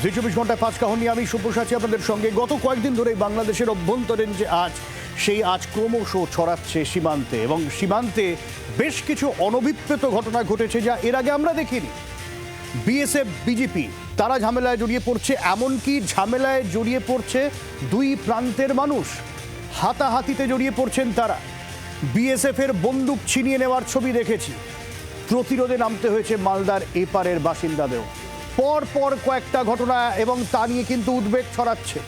২৪ ঘন্টায় ৫ কাহিনী আমি সুপ্রসাদ আছি আপনাদের সঙ্গে। গত কয়েকদিন ধরেই বাংলাদেশের অভ্যন্তরীণ যে সেই আজ ক্রমশ ছড়াচ্ছে সীমান্তে, এবং সীমান্তে বেশ কিছু অনভিপ্রেত ঘটনা ঘটেছে যা এর আগে আমরা দেখিনি। বিএসএফ বিজেপি তারা ঝামেলায় জড়িয়ে পড়ছে, এমনকি ঝামেলায় জড়িয়ে পড়ছে দুই প্রান্তের মানুষ, হাতাহাতিতে জড়িয়ে পড়ছেন তারা। বিএসএফ এর বন্দুক ছিনিয়ে নেওয়ার ছবি দেখেছি। প্রতিরোধে নামতে হয়েছে মালদার এপারের বাসিন্দাদেরও। পর পর কয়েকটা ঘটনা, এবং তা নিয়ে কিন্তু উদ্বেগ ছড়াচ্ছে।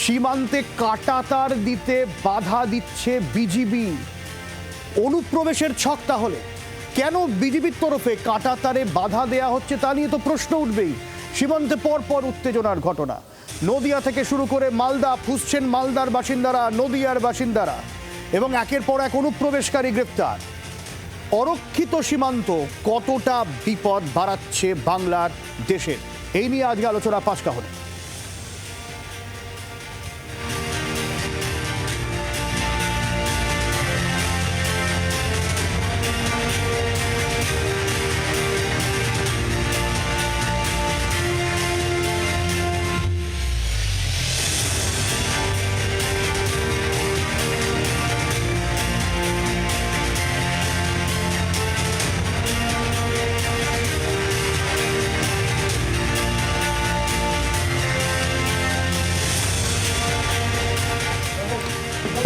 সীমান্তে কাঁটাতার দিতে বাধা দিচ্ছে বিজিবি। অনুপ্রবেশের ছক তাহলে কেন বিজিবির তরফে কাঁটাতারে বাধা দেয়া হচ্ছে তা নিয়ে তো প্রশ্ন উঠবেই। সীমান্তে পর পর উত্তেজনার ঘটনা, নদিয়া থেকে শুরু করে মালদা, ফুঁসছেন মালদার বাসিন্দারা, নদিয়ার বাসিন্দারা, এবং একের পর এক অনুপ্রবেশকারী গ্রেপ্তার। অরক্ষিত সীমান্ত কতটা বিপদ বাড়াচ্ছে বাংলার দেশের, এই নিয়ে আজকে আলোচনা পাঁচ কাহিনী।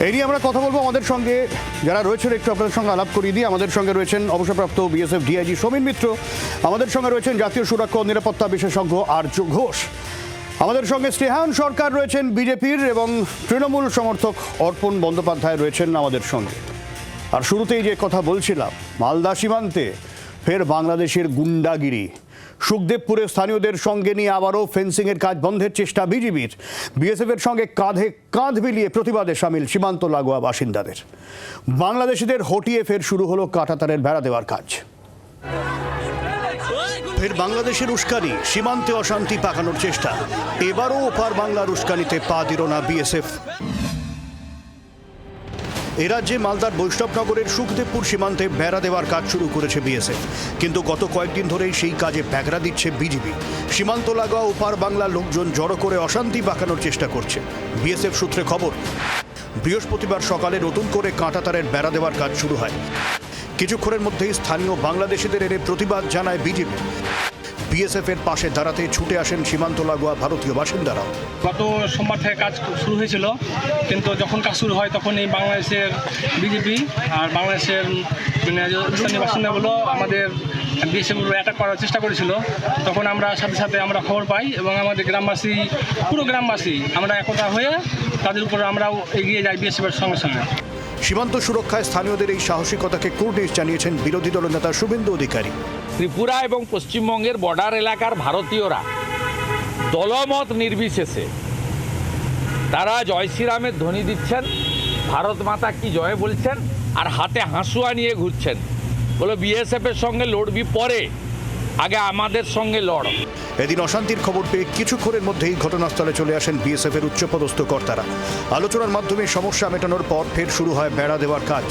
এই নিয়ে আমরা কথা বলবো। আমাদের সঙ্গে যারা রয়েছেন একটু আপনাদের সঙ্গে আলাপ করিয়ে দিই। আমাদের সঙ্গে রয়েছেন অবসরপ্রাপ্ত বিএসএফ ডিআইজি সমীর মিত্র, আমাদের সঙ্গে রয়েছেন জাতীয় সুরক্ষা ও নিরাপত্তা বিশেষজ্ঞ আর্য ঘোষ, আমাদের সঙ্গে স্নেহায়ন সরকার রয়েছেন বিজেপির, এবং তৃণমূল সমর্থক অর্পণ বন্দ্যোপাধ্যায় রয়েছেন আমাদের সঙ্গে। আর শুরুতেই যে কথা বলছিলাম, মালদা সীমান্তে ফের বাংলাদেশের গুন্ডাগিরি। সুখদেবপুরে স্থানীয়দের সঙ্গে নিয়ে আবারও ফেন্সিংয়ের কাজ বন্ধের চেষ্টা বিজিবির। বিএসএফের সঙ্গে কাঁধে কাঁধ মিলিয়ে প্রতিবাদে সামিল সীমান্ত লাগোয়া বাসিন্দাদের। বাংলাদেশিদের হটিয়ে ফের শুরু হলো কাঁটাতারের বেড়া দেওয়ার কাজ। ফের বাংলাদেশের উস্কানি, সীমান্তে অশান্তি পাকানোর চেষ্টা। এবারও ওপার বাংলার উস্কানিতে পা দিল না বিএসএফ। এ রাজ্যে মালদার বৈষ্ণবনগরের সুখদেবপুর সীমান্তে বেড়া দেওয়ার কাজ শুরু করেছে বিএসএফ, কিন্তু গত কয়েকদিন ধরেই সেই কাজে ব্যাঘাত দিচ্ছে বিজিবি। সীমান্ত লাগোয়া ওপার বাংলার লোকজন জড়ো করে অশান্তি পাকানোর চেষ্টা করছে। বিএসএফ সূত্রে খবর, বৃহস্পতিবার সকালে নতুন করে কাঁটাতারের বেড়া দেওয়ার কাজ শুরু হয়। কিছুক্ষণের মধ্যেই স্থানীয় বাংলাদেশিদের এনে প্রতিবাদ জানায় বিজিবি। বিএসএফ এর পাশে দাঁড়াতে ছুটে আসেন সীমান্ত লাগোয়া ভারতীয় বাসিন্দারা। গত সোমবার থেকে কাজ শুরু হয়েছিল, কিন্তু যখন কাজ শুরু হয় তখন এই বাংলাদেশের বিজেপি আর বাংলাদেশের স্থানীয় বাসিন্দাগুলো আমাদের বিএসএফ অ্যাটাক করার চেষ্টা করেছিল। তখন আমরা সাথে সাথে আমরা খবর পাই, এবং আমাদের গ্রামবাসী, পুরো গ্রামবাসী আমরা একতা হয়ে তাদের উপর আমরাও এগিয়ে যাই বিএসএফের সঙ্গে সঙ্গে। সীমান্ত সুরক্ষায় স্থানীয়দের এই সাহসিকতাকে কুর্নিশ জানিয়েছেন বিরোধী দলনেতা শুভেন্দু অধিকারী। ত্রিপুরা এবং পশ্চিমবঙ্গের বর্ডার এলাকার ভারতীয়রা দলমত নির্বিশেষে তারা জয় শ্রীরামের ধ্বনি দিচ্ছেন, ভারত মাতা কি জয় বলছেন, আর হাতে হাঁসুয়া নিয়ে ঘুরছেন। বলে বিএসএফের সঙ্গে লড়বি পরে, আগে আমাদের সঙ্গে লড়। এদিন অশান্তির খবর পেয়ে কিছুক্ষণের মধ্যেই ঘটনাস্থলে চলে আসেন বিএসএফ এর উচ্চপদস্থ কর্তারা। আলোচনার মাধ্যমে সমস্যা মেটানোর পর ফের শুরু হয় বেড়া দেওয়ার কাজ।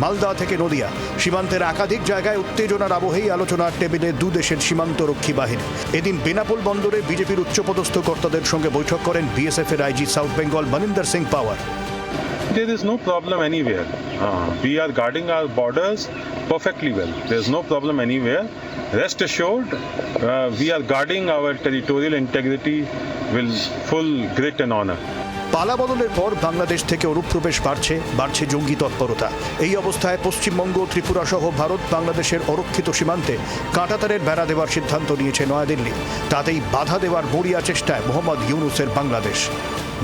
মালদা থেকে নদিয়া সীমান্তের একাধিক জায়গায় উত্তেজনার আবহেই আলোচনার টেবিলে দু দেশের সীমান্তরক্ষী বাহিনী। এদিন বেনাপোল বন্দরে বিজেপির উচ্চপদস্থ কর্তাদের সঙ্গে বৈঠক করেন বিএসএফ এর IG south Bengal Maninder Singh power. There is no problem anywhere. We are guarding our borders perfectly well. There is no problem anywhere. Rest assured, we are guarding our territorial integrity with full grit and honor. পালা বদলের পর বাংলাদেশ থেকে অনুপ্রবেশ বাড়ছে জঙ্গি তৎপরতা। এই অবস্থায় পশ্চিমবঙ্গ, ত্রিপুরা সহ ভারত বাংলাদেশের অরক্ষিত সীমান্তে কাঁটাতারের বেড়া দেওয়ার সিদ্ধান্ত নিয়েছে নয়াদিল্লি। তাতেই বাধা দেওয়ার মরিয়া চেষ্টায় মোহাম্মদ ইউনুসের বাংলাদেশ।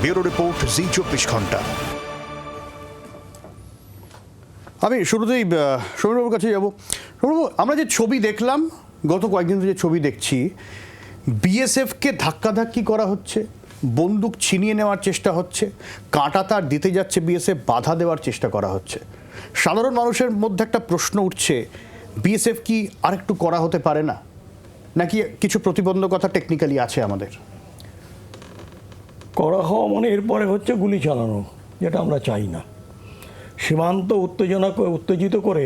ব্যুরো রিপোর্ট, জি24 ঘন্টা। আমি শুরুতেই সমীরবাবুর কাছে যাব। সমীরবাবু, আমরা যে ছবি দেখলাম, গত কয়েকদিন ধরে যে ছবি দেখছি, বিএসএফকে ধাক্কাধাক্কি করা হচ্ছে, বন্দুক ছিনিয়ে নেওয়ার চেষ্টা হচ্ছে, কাঁটাতার দিতে যাচ্ছে বিএসএফ, বাধা দেওয়ার চেষ্টা করা হচ্ছে। সাধারণ মানুষের মধ্যে একটা প্রশ্ন উঠছে, বিএসএফ কি আরেকটু করা হতে পারে না, নাকি কিছু প্রতিবন্ধকতা টেকনিক্যালি আছে আমাদের? করা হওয়া মানে এরপরে হচ্ছে গুলি চালানো, যেটা আমরা চাই না। সীমান্ত উত্তেজিত করে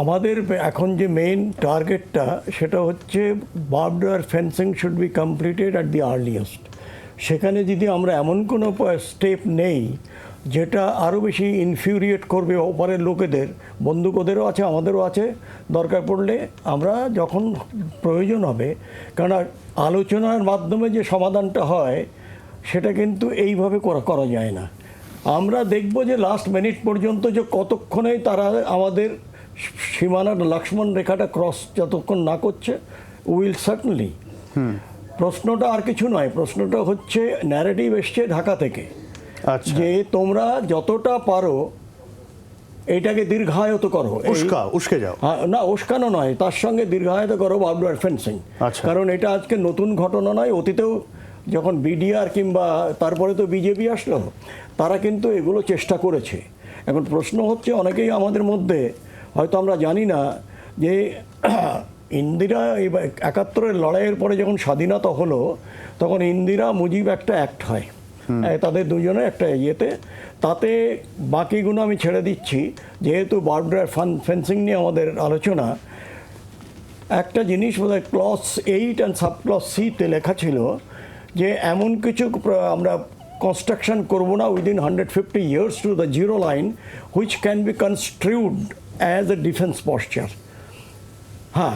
আমাদের এখন যে মেইন টার্গেটটা সেটা হচ্ছে barbed wire fencing should be completed at the earliest. সেখানে যদি আমরা এমন কোনো স্টেপ নেই যেটা আরও বেশি ইনফিউরিয়েট করবে ওপারের লোকেদের, বন্দুক ওদেরও আছে আমাদেরও আছে, দরকার পড়লে আমরা যখন প্রয়োজন হবে, কারণ আলোচনার মাধ্যমে যে সমাধানটা হয় সেটা কিন্তু এইভাবে করা যায় না। আমরা দেখব যে লাস্ট মিনিট পর্যন্ত যে কতক্ষণে তারা আমাদের সীমানার লক্ষ্মণ রেখাটা ক্রস যতক্ষণ না করছে, উইল সার্টনলি। প্রশ্নটা আর কিছু নয়, প্রশ্নটা হচ্ছে ন্যারেটিভ এসছে ঢাকা থেকে আচ্ছা, যে তোমরা যতটা পারো এটাকে দীর্ঘায়িত করো, উস্কে যাও। না উস্কানো নয়, তার সঙ্গে দীর্ঘায়িত করো বার্বড ওয়্যার ফেন্সিং। আচ্ছা। কারণ এটা আজকে নতুন ঘটনা নয়, অতীতেও যখন বিডিআর কিংবা তারপরে তো বিজেপি আসলো, তারা কিন্তু এগুলো চেষ্টা করেছে। এখন প্রশ্ন হচ্ছে অনেকেই আমাদের মধ্যে হয়তো আমরা জানি না যে ইন্দিরা ৭১-এর লড়াইয়ের পরে যখন স্বাধীনতা হলো তখন ইন্দিরা মুজিব একটা অ্যাক্ট হয়, তাদের দুজনের একটা ইয়েতে, তাতে বাকিগুলো আমি ছেড়ে দিচ্ছি যেহেতু বার্বড ওয়্যার ফেন্সিং নিয়ে আমাদের আলোচনা। একটা জিনিস বোধহয় ক্লজ 8 অ্যান্ড সাব ক্লজ সিতে লেখা ছিল যে এমন কিছু আমরা কনস্ট্রাকশন করব না within 150 yards to the zero line which can be construed as a defence posture. হ্যাঁ,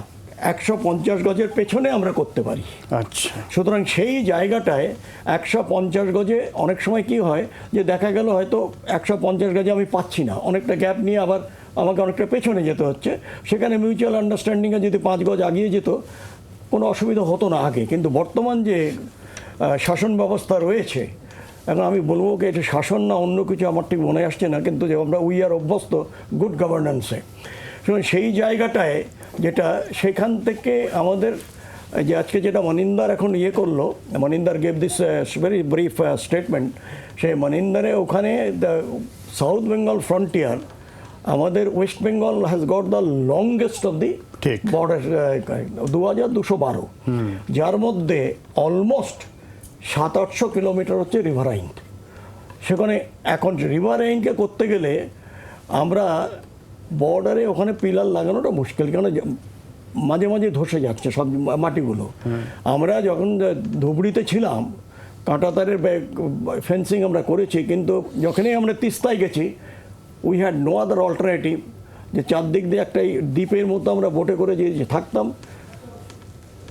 150 গজের পেছনে আমরা করতে পারি। আচ্ছা, সুতরাং সেই জায়গাটায় 150 গজে অনেক সময় কি হয় যে দেখা গেল হয়তো 150 গজে আমি পাচ্ছি না, অনেকটা গ্যাপ নিয়ে আবার আমাকে অনেকটা পেছনে যেতে হচ্ছে। সেখানে মিউচুয়াল আন্ডারস্ট্যান্ডিংয়ে যদি 5 গজ আগিয়ে যেত কোনো অসুবিধা হতো না আগে। কিন্তু বর্তমান যে শাসন ব্যবস্থা রয়েছে, এখন আমি বলবো কি এটা শাসন না অন্য কিছু আমার ঠিক মনে আসছে না, কিন্তু যে আমরা উই আর অভ্যস্ত গুড গভর্নেন্সে। সুতরাং সেই জায়গাটায় যেটা সেখান থেকে আমাদের যে আজকে যেটা মনিন্দার এখন ইয়ে করলো, Maninder gave this very brief statement, সেই মনিন্দারে ওখানে দ্য সাউথ বেঙ্গল ফ্রন্টিয়ার, আমাদের west Bengal has got the longest of the ঠিক। বর্ডার 2212, যার মধ্যে অলমোস্ট 700-800 কিলোমিটার হচ্ছে রিভারাইন। সেখানে এখন রিভারাইনকে করতে গেলে আমরা বর্ডারে ওখানে পিলার লাগানোটা মুশকিল, কারণ মাঝে মাঝে ধসে যাচ্ছে সব মাটিগুলো। আমরা যখন ধুবড়িতে ছিলাম কাঁটাতারের ফেন্সিং আমরা করেছি, কিন্তু যখনই আমরা তিস্তায় গেছি we had no other alternative, যে চারদিক দিয়ে একটা দ্বীপের মতো আমরা বোটে করে যে থাকতাম,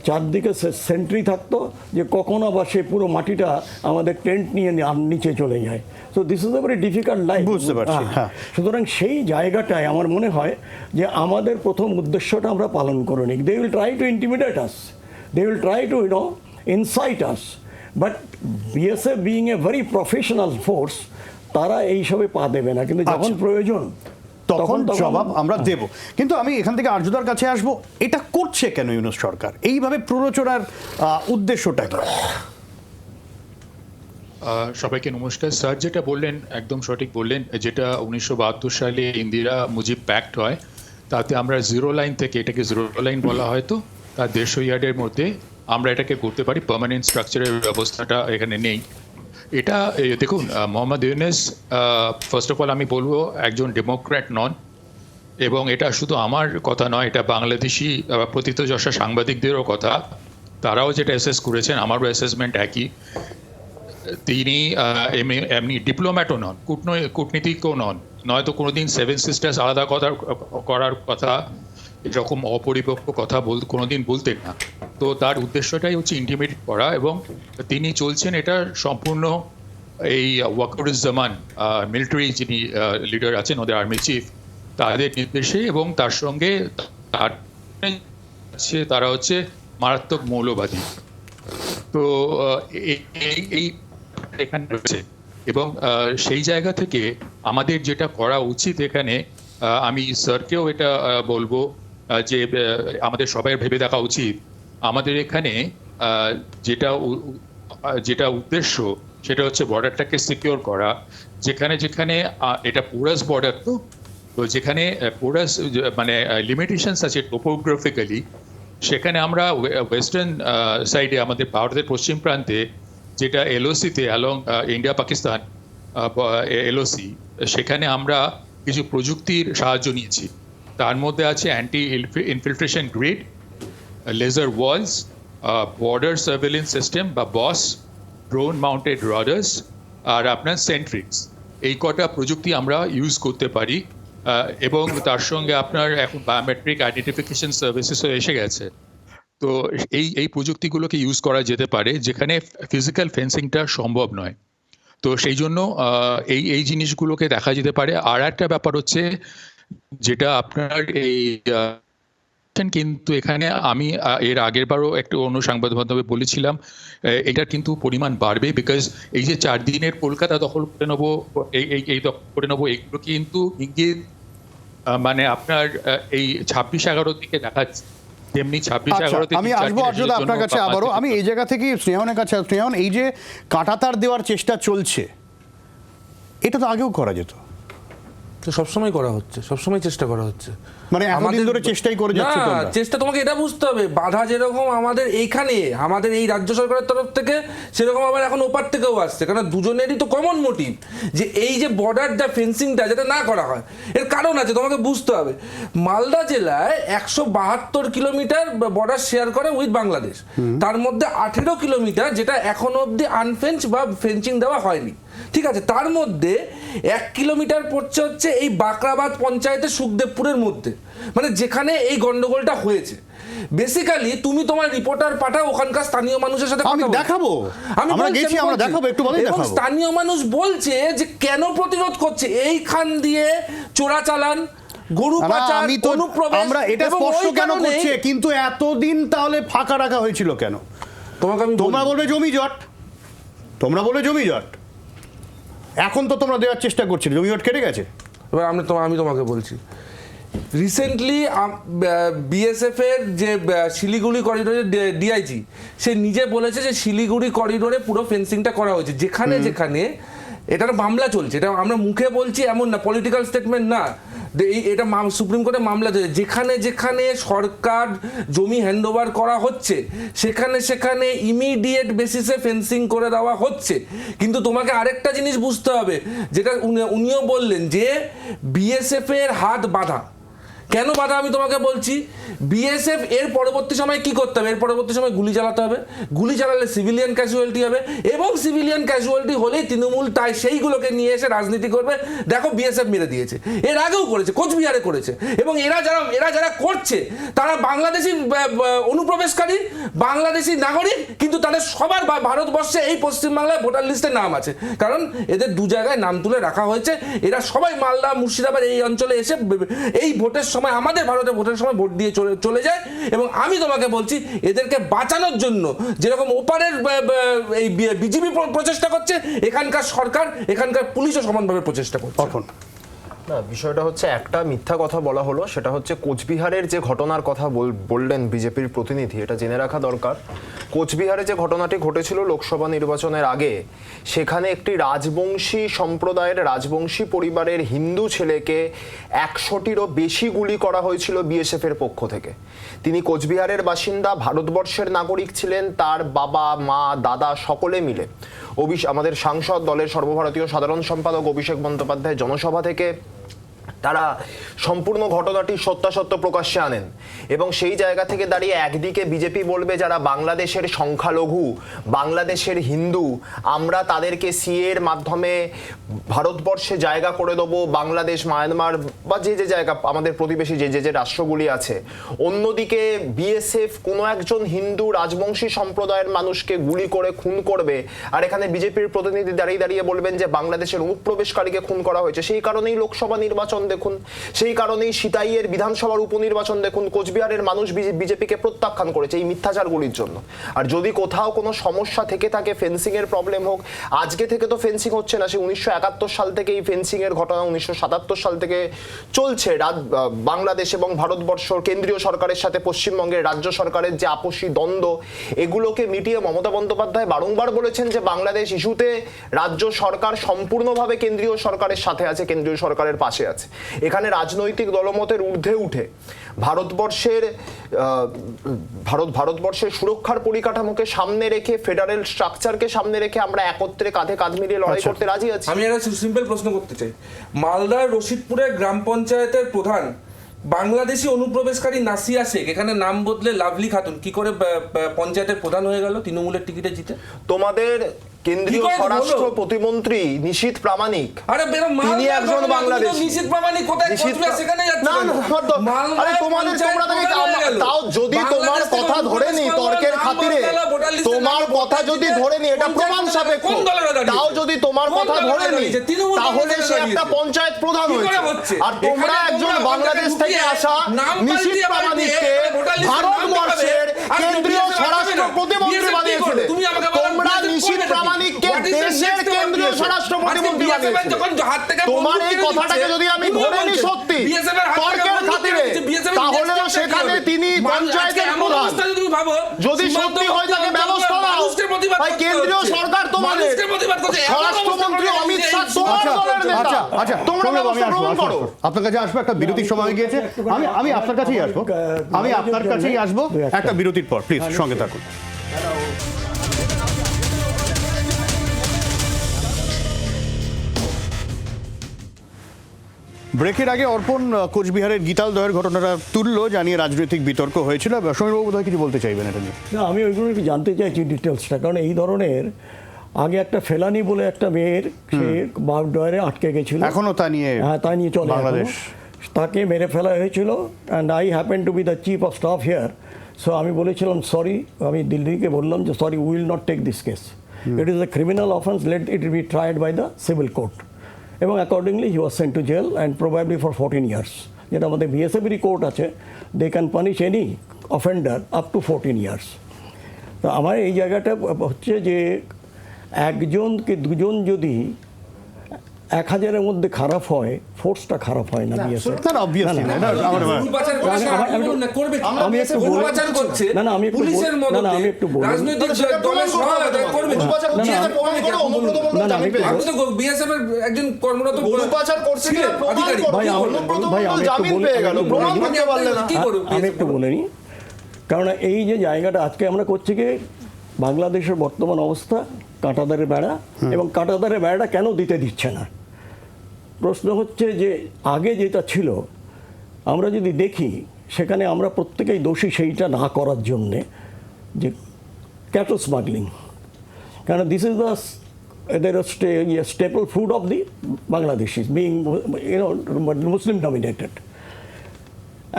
চারদিকে সেন্ট্রি থাকতো যে কখন আবার সে পুরো মাটিটা আমাদের টেন্ট নিয়ে নিচে চলে যায়। So this is a very difficult life. বুঝতে পারছি, হ্যাঁ। সুতরাং সেই জায়গাটায় আমার মনে হয় যে আমাদের প্রথম উদ্দেশ্যটা আমরা পালন করে নিই। They will try to intimidate us, they will try to incite us, but BSF being a very professional force, তারা এইসবে পা দেবে না, কিন্তু যখন প্রয়োজন তখন জবাব আমরা দেব। কিন্তু আমি এখান থেকে আর্যদার কাছে আসবো, এটা করছে কেন ইউনূস সরকার? এইভাবে প্ররোচনার উদ্দেশ্যটা কি? সবাইকে নমস্কার। স্যার যেটা বললেন একদম সঠিক বললেন, যেটা 1972 সালে ইন্দিরা মুজিব প্যাক্ট হয়, তাতে আমরা জিরো লাইন থেকে, এটাকে জিরো লাইন বলা হয়, তো তার 150 ইয়ার্ডের মধ্যে আমরা এটাকে করতে পারি। পার্মানেন্ট স্ট্রাকচারের ব্যবস্থাটা এখানে নেই। এটা দেখুন, Mohammad Yunus first of all আমি বলবো একজন ডেমোক্র্যাট নন, এবং এটা শুধু আমার কথা নয়, এটা বাংলাদেশি প্রথিতযশা সাংবাদিকদেরও কথা। তারাও যেটা অ্যাসেস করেছেন, আমারও অ্যাসেসমেন্ট একই। তিনি এমনি ডিপ্লোম্যাটও নন, কূটনীতিকও নন, নয়তো কোনোদিন 7 সিস্টার্স আলাদা করার কথা, এরকম অপরিপক্ক কথা কোনোদিন বলতেন না। তো তার উদ্দেশ্যটাই হচ্ছে ইন্টিমিডেট করা, এবং তিনি চলছেন এটা সম্পূর্ণ এই ওয়াকারুজ্জামান মিলিটারি যিনি লিডার আছেন, ওদের আর্মি চিফ, তাদের নির্দেশে, এবং তার সঙ্গে তারা হচ্ছে মারাত্মক মৌলবাদী। তো এই এখানে রয়েছে, এবং সেই জায়গা থেকে আমাদের যেটা করা উচিত এখানে, আমি স্যারকেও এটা বলবো যে আমাদের সবাই ভেবে দেখা উচিত, আমাদের এখানে যেটা উদ্দেশ্য সেটা হচ্ছে বর্ডারটাকে সিকিউর করা। যেখানে যেখানে এটা পোরাস বর্ডার, তো যেখানে পোরাস মানে লিমিটেশনস আছে টোপোগ্রাফিক্যালি, সেখানে আমরা ওয়েস্টার্ন সাইডে আমাদের ভারতের পশ্চিম প্রান্তে যেটা এলওসিতে অ্যালং ইন্ডিয়া পাকিস্তান এলওসি, সেখানে আমরা কিছু প্রযুক্তির সাহায্য নিয়েছি। তার মধ্যে আছে anti infiltration grid, laser walls, border surveillance system বা বস, ড্রোন মাউন্টেড রাডার্স, আর আপনার সেন্ট্রিক্স। এই কটা প্রযুক্তি আমরা ইউজ করতে পারি, এবং তার সঙ্গে আপনার এখন বায়োমেট্রিক আইডেন্টিফিকেশন সার্ভিসেসও এসে গেছে। তো এই প্রযুক্তিগুলোকে ইউজ করা যেতে পারে যেখানে ফিজিক্যাল ফেন্সিংটা সম্ভব নয়। তো সেই জন্য এই জিনিসগুলোকে দেখা যেতে পারে। আর একটা ব্যাপার হচ্ছে যেটা আপনার এই কিন্তু এখানে আমি এর আগের বারও একটা অন্য সংবাদ মাধ্যমে বলেছিলাম, এটার কিন্তু পরিমাণ বাড়বে, বিকজ এই যে 4 দিনের কলকাতা দখল করে নেবো, এই দখল করে নেবো, এগুলো কিন্তু ইঙ্গিত মানে আপনার এই 26-11 দিকে দেখাচ্ছে। তেমনি 26-11 থেকে আমি আসবো অর্জুদা আপনার কাছে আবারও। আমি এই জায়গা থেকে স্নেহনের কাছে, স্নেহন, এই যে কাঁটাতার দেওয়ার চেষ্টা চলছে, এটা তো আগেও করা যেত। তো সবসময় করা হচ্ছে, সবসময় চেষ্টা করা হচ্ছে, মানে এতদিন ধরে চেষ্টাই করে যাচ্ছে না, তোমরা। চেষ্টা তোমাকে এটা বুঝতে হবে, বাধা যেরকম আমাদের এইখানে আমাদের এই রাজ্য সরকারের তরফ থেকে, সেরকম আবার এখন ওপার থেকেও আসছে। কারণ দুজনেরই তো কমন মোটিভ যে এই যে বর্ডারটা ফেন্সিংটা যাতে না করা হয়। এর কারণ আছে, তোমাকে বুঝতে হবে। মালদা জেলায় 172 কিলোমিটার বর্ডার শেয়ার করে উইথ বাংলাদেশ, তার মধ্যে 18 কিলোমিটার যেটা এখনো অব্দি আনফেন্স বা ফেন্সিং দেওয়া হয়নি, ঠিক আছে। তার মধ্যে 1 কিলোমিটার পড়ছে হচ্ছে এই বাকরাবাদ পঞ্চায়েতের সুখদেবপুরের মধ্যে, মানে যেখানে এই গন্ডগোলটা হয়েছে। বেসিক্যালি তুমি তোমার রিপোর্টার পাঠাও ওখানকার স্থানীয় মানুষের সাথে আমি দেখাবো, আমরা গেছি, আমরা দেখাবো, একটু বলেই এবং দেখাবো। স্থানীয় মানুষ বলছে যে কেন প্রতিরোধ করছে, এইখান দিয়ে চোরাচালান, গরু পাচার, আমি তো, অনুপ্রবেশ, আমরা এটা এবং স্পষ্ট ওই কেন কারণেই- করছে, কিন্তু এতদিন তাহলে ফাঁকা রাখা হয়েছিল কেন? তোমাকে আমি তোমরা বলি। বলবে জমি জট, তোমরা বলবে জমি জট, এখন তো তোমরা দেওয়ার চেষ্টা করছিলে, জমি জট কেটে গেছে। এবার আমি তোমাকে বলছি, রিসেন্টলি বিএসএফ এর যে শিলিগুড়ি করিডোরের ডিআইজি, সে নিজে বলেছে যে শিলিগুড়ি করিডোরে পুরো ফেন্সিংটা করা হয়েছে। যেখানে যেখানে এটার মামলা চলছে, এটা আমরা মুখে বলছি এমন না, পলিটিক্যাল স্টেটমেন্ট না, এটা সুপ্রিম কোর্টে মামলা চলছে। যেখানে যেখানে সরকার জমি হ্যান্ডওভার করা হচ্ছে সেখানে সেখানে ইমিডিয়েট বেসিসে ফেন্সিং করে দেওয়া হচ্ছে। কিন্তু তোমাকে আরেকটা জিনিস বুঝতে হবে, যেটা উনিও বললেন যে বিএসএফ এর হাত বাঁধা। কেন বাধা আমি তোমাকে বলছি, বিএসএফ এর পরবর্তী সময় কি করতে হবে, এর পরবর্তী সময় গুলি চালাতে হবে, গুলি চালালে সিভিলিয়ান ক্যাজুয়ালিটি হবে, এবং সিভিলিয়ান ক্যাজুয়ালিটি হলেই তৃণমূল তাই সেইগুলোকে নিয়ে এসে রাজনীতি করবে। দেখো বিএসএফ মেরে দিয়েছে, এর আগেও করেছে, কোচবিহারে করেছে, এবং এরা যারা করছে তারা বাংলাদেশি অনুপ্রবেশকারী, বাংলাদেশি নাগরিক, কিন্তু তাদের সবার ভারতবর্ষে এই পশ্চিমবাংলায় ভোটার লিস্টে নাম আছে, কারণ এদের 2 জায়গায় নাম তুলে রাখা হয়েছে। এরা সবাই মালদা, মুর্শিদাবাদ এই অঞ্চলে এসে এই ভোটের সময়, আমাদের ভারতের ভোটের সময় ভোট দিয়ে চলে যায়। এবং আমি তোমাকে বলছি, এদেরকে বাঁচানোর জন্য যেরকম ওপারের এই বিজেপি প্রচেষ্টা করছে, এখানকার সরকার, এখানকার পুলিশও সমানভাবে প্রচেষ্টা করছে। এখন না, বিষয়টা হচ্ছে একটা মিথ্যা কথা বলা হলো, সেটা হচ্ছে কোচবিহারের যে ঘটনার কথা বললেন বিজেপির প্রতিনিধি, এটা জেনে রাখা দরকার। কোচবিহারে যে ঘটনাটি ঘটেছিল লোকসভা নির্বাচনের আগে, সেখানে একটি রাজবংশী সম্প্রদায়ের, রাজবংশী পরিবারের হিন্দু ছেলেকে 100টিরও বেশি গুলি করা হয়েছিল বিএসএফ এর পক্ষ থেকে। তিনি কোচবিহারের বাসিন্দা, ভারতবর্ষের নাগরিক ছিলেন, তার বাবা, মা, দাদা সকলে মিলে আমাদের সাংসদ দলের সর্বভারতীয় সাধারণ সম্পাদক অভিষেক বন্দ্যোপাধ্যায় জনসভা থেকে তারা সম্পূর্ণ ঘটনাটি সত্যাসত্য প্রকাশ্যে আনেন। এবং সেই জায়গা থেকে দাঁড়িয়ে একদিকে বিজেপি বলবে যারা বাংলাদেশের সংখ্যালঘু, বাংলাদেশের হিন্দু, আমরা তাদেরকে সিএর মাধ্যমে ভারতবর্ষে জায়গা করে দেবো, বাংলাদেশ, মায়ানমার বা যে যে জায়গা আমাদের প্রতিবেশী যে রাষ্ট্রগুলি আছে। অন্যদিকে বিএসএফ কোনো একজন হিন্দু রাজবংশী সম্প্রদায়ের মানুষকে গুলি করে খুন করবে, আর এখানে বিজেপির প্রতিনিধি দাঁড়িয়ে দাঁড়িয়ে বলবেন যে বাংলাদেশের অনুপ্রবেশকারীকে খুন করা হয়েছে। সেই কারণেই লোকসভা নির্বাচন দেখুন, সেই কারণেই সিতাইয়ের বিধানসভার উপনির্বাচন দেখুন, কোচবিহারের মানুষ বিজেপিকে প্রত্যাখ্যান করেছে এই মিথ্যাচারগুলির জন্য। আর যদি কোথাও কোনো সমস্যা থেকে থাকে, ফেন্সিং এর প্রবলেম হোক, আজকে থেকে তো ফেন্সিং হচ্ছে না, সে 1971 সাল থেকে এই ফেন্সিং এর ঘটনা 1977 সাল থেকে চলছে। বাংলাদেশ এবং ভারতবর্ষ, কেন্দ্রীয় সরকারের সাথে পশ্চিমবঙ্গের রাজ্য সরকারের যে আপসী দ্বন্দ্ব, এগুলোকে মিটিয়ে মমতা বন্দ্যোপাধ্যায় বারংবার বলেছেন যে বাংলাদেশ ইস্যুতে রাজ্য সরকার সম্পূর্ণভাবে কেন্দ্রীয় সরকারের সাথে আছে, কেন্দ্রীয় সরকারের পাশে আছে। এখানে রাজনৈতিক দলমতের ঊর্ধ্বে উঠে ভারতবর্ষের সুরক্ষার পরিকাঠামোকে সামনে রেখে, ফেডারেল স্ট্রাকচারকে সামনে রেখে আমরা একত্রে কাঁধে কাঁধ মিলিয়ে লড়াই করতে রাজি আছি। আমি একটা সিম্পল প্রশ্ন করতে চাই, মালদার রশিদপুরের গ্রাম পঞ্চায়েতের প্রধান বাংলাদেশি অনুপ্রবেশকারী নাসিয়া শেখ এখানে নাম বদলে লাভলি খাতুন কি করে পঞ্চায়েতের প্রধান হয়ে গেল তৃণমূলের টিকিটে জিতে? তোমাদের কেন্দ্রীয় কি করে স্বরাষ্ট্র বলো? প্রতিমন্ত্রী নিশীথ প্রামাণিক আরে বেরো তিনি একজন বাংলাদেশী। নিশ্চিত প্রমাণিক কোথায় কোচবিহার সেখানে যাচ্ছে না, কেন? না, মালদায় আরে তোমাদের পঞ্চায়েত তোমরা থেকে প্রধান হয়ে গেল। তাও যদি তোমার বাংলাদেশ থেকে কথা ধরে নি অনুপ্রবেশ তর্কের করলো, খাতিরে, নাম বদলালো, ভোটার লিস্টে তোমার নাম কথা বদলালো, যদি ধরে নি, এটা পঞ্চায়েত প্রমাণ সাপেক্ষ। কোন দলের দাঁড়িয়েছে? তাও যদি তোমার কোন কথা দলের ধরে নি, দাঁড়িয়েছে? তৃণমূল তাহলে কংগ্রেসের সে একটা দাঁড়িয়েছে। পঞ্চায়েত প্রধান কি করে হয়েছে। হচ্ছে? আর তোমরা এখানে একজন তোমরা বাংলাদেশ ওখানে থেকে ঢুকিয়ে আসা নাম নিশীথ পাল্টিয়ে প্রামাণিককে ভোটার লিস্টে নাম ভারতবর্ষের দেখাবে। আর কেন্দ্রীয় BSF স্বরাষ্ট্র দেখাবে না। প্রতিমন্ত্রী BSF কি বানিয়েছিলে। করে? তুমি আমাকে বলো, তোমরা BSF নিশীথ করবে নাকি? প্রামাণিককে What is the দেশের next কেন্দ্রীয় BSF? স্বরাষ্ট্র আজকে প্রতিমন্ত্রী BSF এর বানিয়েছিলে। যখন হাত থেকে তোমার বন্দুক এই কেড়ে কথাটাকে নিচ্ছে, যদি আমি তুমিও ধরে নিই বলছো, সত্যি BSF এর হাত থেকে তর্কের বন্দুক খাতিরে, কেড়ে নিচ্ছে, BSF এর তাহলে next step সেখানে কি হবে? তিনি পঞ্চায়েতের আজকে এমন প্রধান। অবস্থা যদি তুমি ভাবো, যদি সীমান্ত সত্যি হয় তাকে রক্ষা ব্যবস্থা নাও। মানুষকে প্রতিবাদ ভাই, করতে কেন্দ্রীয় হচ্ছে। সরকার তোমাদের, মানুষকে প্রতিবাদ করছে। এমন স্বরাষ্ট্রমন্ত্রী অবস্থা অমিত এই শাহ এই তোমার আচ্ছা দলের নেতা। আচ্ছা আচ্ছা তোমরা সৌরভ, আমি ব্যবস্থা আসবো, গ্রহণ আসবো, করো। আসবো। আপনার কাছে আসবো, একটা বিরতির সময় হয়ে গিয়েছে। আমি আপনার কাছেই আসবো, আমি আপনার কাছেই আসবো একটা বিরতির পর। প্লিজ সঙ্গে থাকুন। ব্রেকের আগে অর্পণ কোচবিহারের গীতালদয়ের ঘটনাটা তুললো, জানিয়ে রাজনৈতিক বিতর্ক হয়েছিল। সমীরবাবু বোধহয় কিছু বলতে চাইবেন এটা নিয়ে। না, আমি ওইগুলো একটু জানতে চাইছি ডিটেলসটা, কারণ এই ধরনের আগে একটা ফেলানি বলে একটা মেয়ের সে বাগডোয়ারে আটকে গেছিল, এখনো তা নিয়ে হ্যাঁ তা নিয়ে চলে বাংলাদেশ। এখনো। তাকে মেরে ফেলা হয়েছিল and I happen to be the chief of staff here. So আমি বলেছিলাম সরি, আমি দিল্লিকে বললাম যে sorry, will not take this case, it is a criminal offence, let it be tried by the civil court. এবং accordingly he was sent to jail and probably for 14 years. যেটা আমাদের বিএসএফেরই কোর্ট আছে, they can punish any offender up to 14 years. তো আমার এই জায়গাটা হচ্ছে যে একজন কি দুজন যদি 1000-এর মধ্যে খারাপ হয়, ফোর্সটা খারাপ হয় না বিএসএফ। না, না, obviously না, এটা আমার- গরু পাচার করে আমি- সারা আমি- জীবন না, করবে কি? আমি একটু গরু বলি- পাচার করছে, না, না, আমি একটু পুলিশের বলি- না, না, মদতে, আমি একটু বলি। রাজনৈতিক দলের সহায়তা করবে কি? না, না, আমি একটু আপনি তো বিএসএফ এর একজন কর্মরত গরু পাচার করছে কিনা প্রমাণ আধিকারিক। করো। ভাই, আমি- ভাই, আমি একটু জামিন বলি- পেয়ে গেল, আমি প্রমাণ বলি- করতে পারলে না। কি করবে আমি BSF? একটু বলে নিই, কারণ এই যে জায়গাটা আজকে আমরা করছি কি, বাংলাদেশের বর্তমান অবস্থা, কাঁটাতারের বেড়া, এবং কাঁটাতারের বেড়াটা কেন দিতে দিচ্ছে না। প্রশ্ন হচ্ছে যে আগে যেটা ছিল, আমরা যদি দেখি সেখানে আমরা প্রত্যেকেই দোষী সেইটা না করার জন্যে, যে ক্যাটো স্মাগলিং, কারণ দিস ইজ দ্য এদের staple food of the বাংলাদেশিস being Muslim dominated.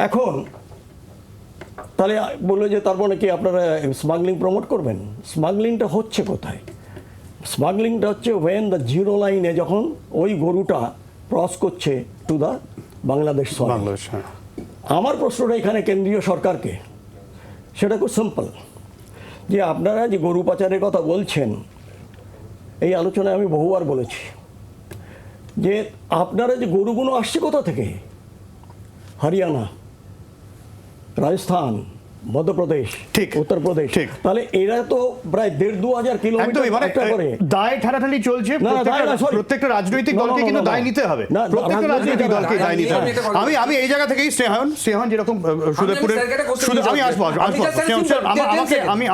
এখন তাহলে বললো যে তারপর নাকি আপনারা স্মাগলিং প্রমোট করবেন। স্মাগলিংটা হচ্ছে কোথায়? স্মাগলিংটা হচ্ছে ওয়েন দ্য জিরো লাইনে যখন ওই গরুটা ক্রস করছে to the Bangladesh soil। Bangladesh, হ্যাঁ। আমার প্রশ্নটা এখানে কেন্দ্রীয় সরকারকে, সেটা খুব সিম্পল, যে আপনারা যে গরু পাচারের কথা বলছেন, এই আলোচনায় আমি বহুবার বলেছি যে আপনারা যে গরুগুলো আসছে কোথা থেকে, হরিয়ানা, রাজস্থান, মধ্যপ্রদেশ, ঠিক, উত্তরপ্রদেশ, ঠিক। তাহলে এরা তো প্রায় 1,500 কিলোমিটার একদমই, মানে একটা করে। দায় ঠাটাঠাটি চলছে। না, না, দায় না, sorry। প্রত্যেকটা রাজনৈতিক না, দলকে না, কিন্তু না, দায় না। নিতে হবে, না, প্রত্যেকটা রাজনৈতিক রাজনৈতিক দলকে দল, দায় নিতে হবে। আমি এই জায়গা থেকেই স্নেহান যেরকম সুদেবপুরের, স্যারকে একটা question শুধু আমি করতে আসবো চাই। আপনি just স্নেহান, simple,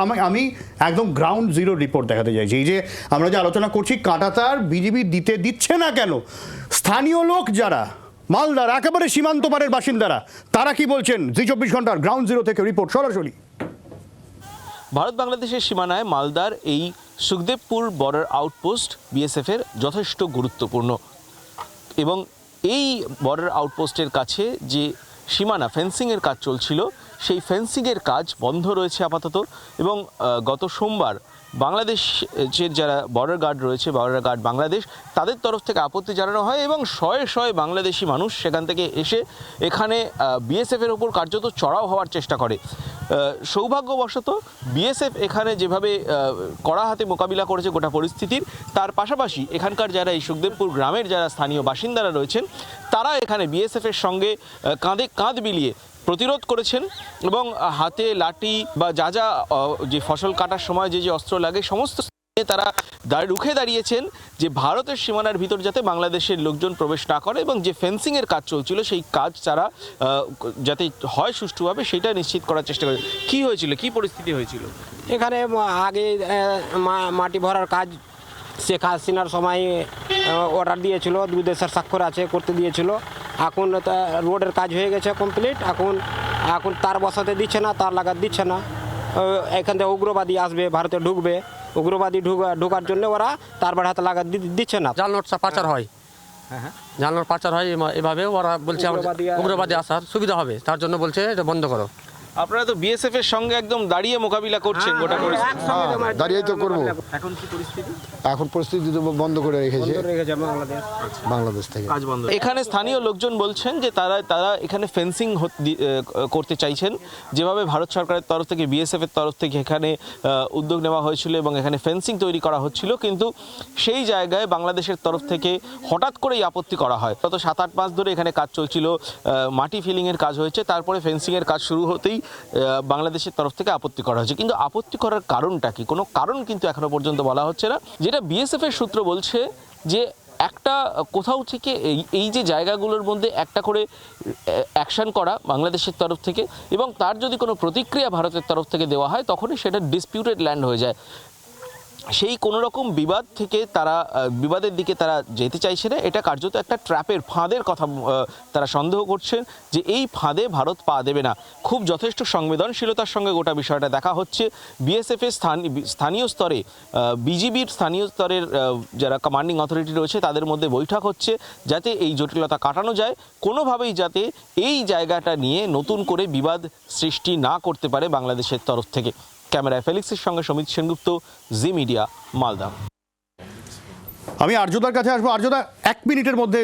আমাকে 10 আমি একদম গ্রাউন্ড জিরো রিপোর্ট দেখাতে চাইছি। এই যে আমরা যে আলোচনা করছি, কাঁটাতার বিজেপি দিচ্ছে না কেন, স্থানীয় লোক যারা মালদার একেবারে সীমান্ত পারের বাসিন্দারা, তারা কি বলছেন, জি 24 ঘন্টার গ্রাউন্ড জিরো থেকে রিপোর্ট সরাসরি। ভারত বাংলাদেশের সীমানায় মালদার এই সুখদেবপুর বর্ডার আউটপোস্ট বিএসএফের যথেষ্ট গুরুত্বপূর্ণ, এবং এই বর্ডার আউটপোস্টের কাছে যে সীমানা ফেন্সিংয়ের কাজ চলছিল, সেই ফেন্সিংয়ের কাজ বন্ধ রয়েছে আপাতত। এবং গত সোমবার বাংলাদেশের যারা বর্ডার গার্ড রয়েছে, বর্ডার গার্ড বাংলাদেশ, তাদের তরফ থেকে আপত্তি জানানো হয় এবং শয়ে শয়ে বাংলাদেশি মানুষ সেখান থেকে এসে এখানে বিএসএফের ওপর কার্যত চড়াও হওয়ার চেষ্টা করে। সৌভাগ্যবশত বিএসএফ এখানে যেভাবে কড়া হাতে মোকাবিলা করেছে গোটা পরিস্থিতির, তার পাশাপাশি এখানকার যারা এই সুখদেবপুর গ্রামের যারা স্থানীয় বাসিন্দারা রয়েছেন, তারা এখানে বিএসএফের সঙ্গে কাঁধে কাঁধ মিলিয়ে প্রতিরোধ করেছেন এবং হাতে লাঠি বা যা যা যে ফসল কাটার সময় যে অস্ত্র লাগে সমস্ত তারা রুখে দাঁড়িয়েছেন যে ভারতের সীমানার ভিতর যাতে বাংলাদেশের লোকজন প্রবেশ না করে, এবং যে ফেন্সিংয়ের কাজ চলছিল সেই কাজ তারা যাতে হয় সুষ্ঠুভাবে সেটা নিশ্চিত করার চেষ্টা করে। কি হয়েছিল, কি পরিস্থিতি হয়েছিল এখানে? আগে মাটি ভরার কাজ শেখ হাসিনার সময় অর্ডার দিয়েছিল, দুই দেশের স্বাক্ষর আছে, করতে দিয়েছিল। এখন রোডের কাজ হয়ে গেছে কমপ্লিট, এখন তার বসাতে দিচ্ছে না, তার লাগাতে দিচ্ছে না। এখান থেকে উগ্রবাদী আসবে, ভারতে ঢুকবে, উগ্রবাদী ঢোকার জন্য ওরা তার হাতে লাগাতে দিচ্ছে না। জাল নোট পাচার হয়, জাল নোট পাচার হয়, এভাবে ওরা বলছে উগ্রবাদী আসার সুবিধা হবে, তার জন্য বলছে এটা বন্ধ করো। আপনারা তো বিএসএফ এর সঙ্গে একদম দাঁড়িয়ে মোকাবিলা করছেন গোটা করে। দাঁড়িয়ে তো করবো। এখন কি পরিস্থিতি? এখন পরিস্থিতি তো বন্ধ করে রেখেছে বাংলাদেশ থেকে। কাজ বন্ধ। এখানে স্থানীয় লোকজন বলছেন যে তারা এখানে ফেন্সিং করতে চাইছেন, যেভাবে ভারত সরকারের তরফ থেকে বিএসএফ এর তরফ থেকে এখানে উদ্যোগ নেওয়া হয়েছিল এবং এখানে ফেন্সিং তৈরি করা হচ্ছিল, কিন্তু সেই জায়গায় বাংলাদেশের তরফ থেকে হঠাৎ করেই আপত্তি করা হয়। গত 7-8 মাস ধরে এখানে কাজ চলছিল, মাটি ফিলিংয়ের কাজ হয়েছে, তারপরে ফেন্সিংয়ের কাজ শুরু হতেই বাংলাদেশের তরফ থেকে আপত্তি করা হয়েছে। কিন্তু আপত্তি করার কারণটা কি? কোনো কারণ কিন্তু এখনো পর্যন্ত বলা হচ্ছে না। যেটা বিএসএফ এর সূত্র বলছে যে একটা কোথাও থেকে এই যে জায়গাগুলোর মধ্যে একটা করে অ্যাকশন করা বাংলাদেশের তরফ থেকে, এবং তার যদি কোনো প্রতিক্রিয়া ভারতের তরফ থেকে দেওয়া হয় তখনই সেটা ডিসপিউটেড ল্যান্ড হয়ে যায়। সেই কোনো রকম বিবাদ থেকে বিবাদের দিকে তারা যেতে চাইছে না। এটা কার্যত একটা ট্র্যাপের, ফাঁদের কথা তারা সন্দেহ করছেন যে এই ফাঁদে ভারত পা দেবে না। খুব যথেষ্ট সংবেদনশীলতার সঙ্গে গোটা বিষয়টা দেখা হচ্ছে। বিএসএফের স্থানীয় স্তরে, বিজিবির স্থানীয় স্তরের যারা কমান্ডিং অথরিটি রয়েছে তাদের মধ্যে বৈঠক হচ্ছে, যাতে এই জটিলতা কাটানো যায়, কোনোভাবেই যাতে এই জায়গাটা নিয়ে নতুন করে বিবাদ সৃষ্টি না করতে পারে বাংলাদেশের তরফ থেকে। ক্যামেরায় ফেলিক্সের সঙ্গে সমিত সেনগুপ্ত, জি মিডিয়া, মালদা। আমি আর্যদার কাছে আসবো। আর্যদা, 1 মিনিটের মধ্যে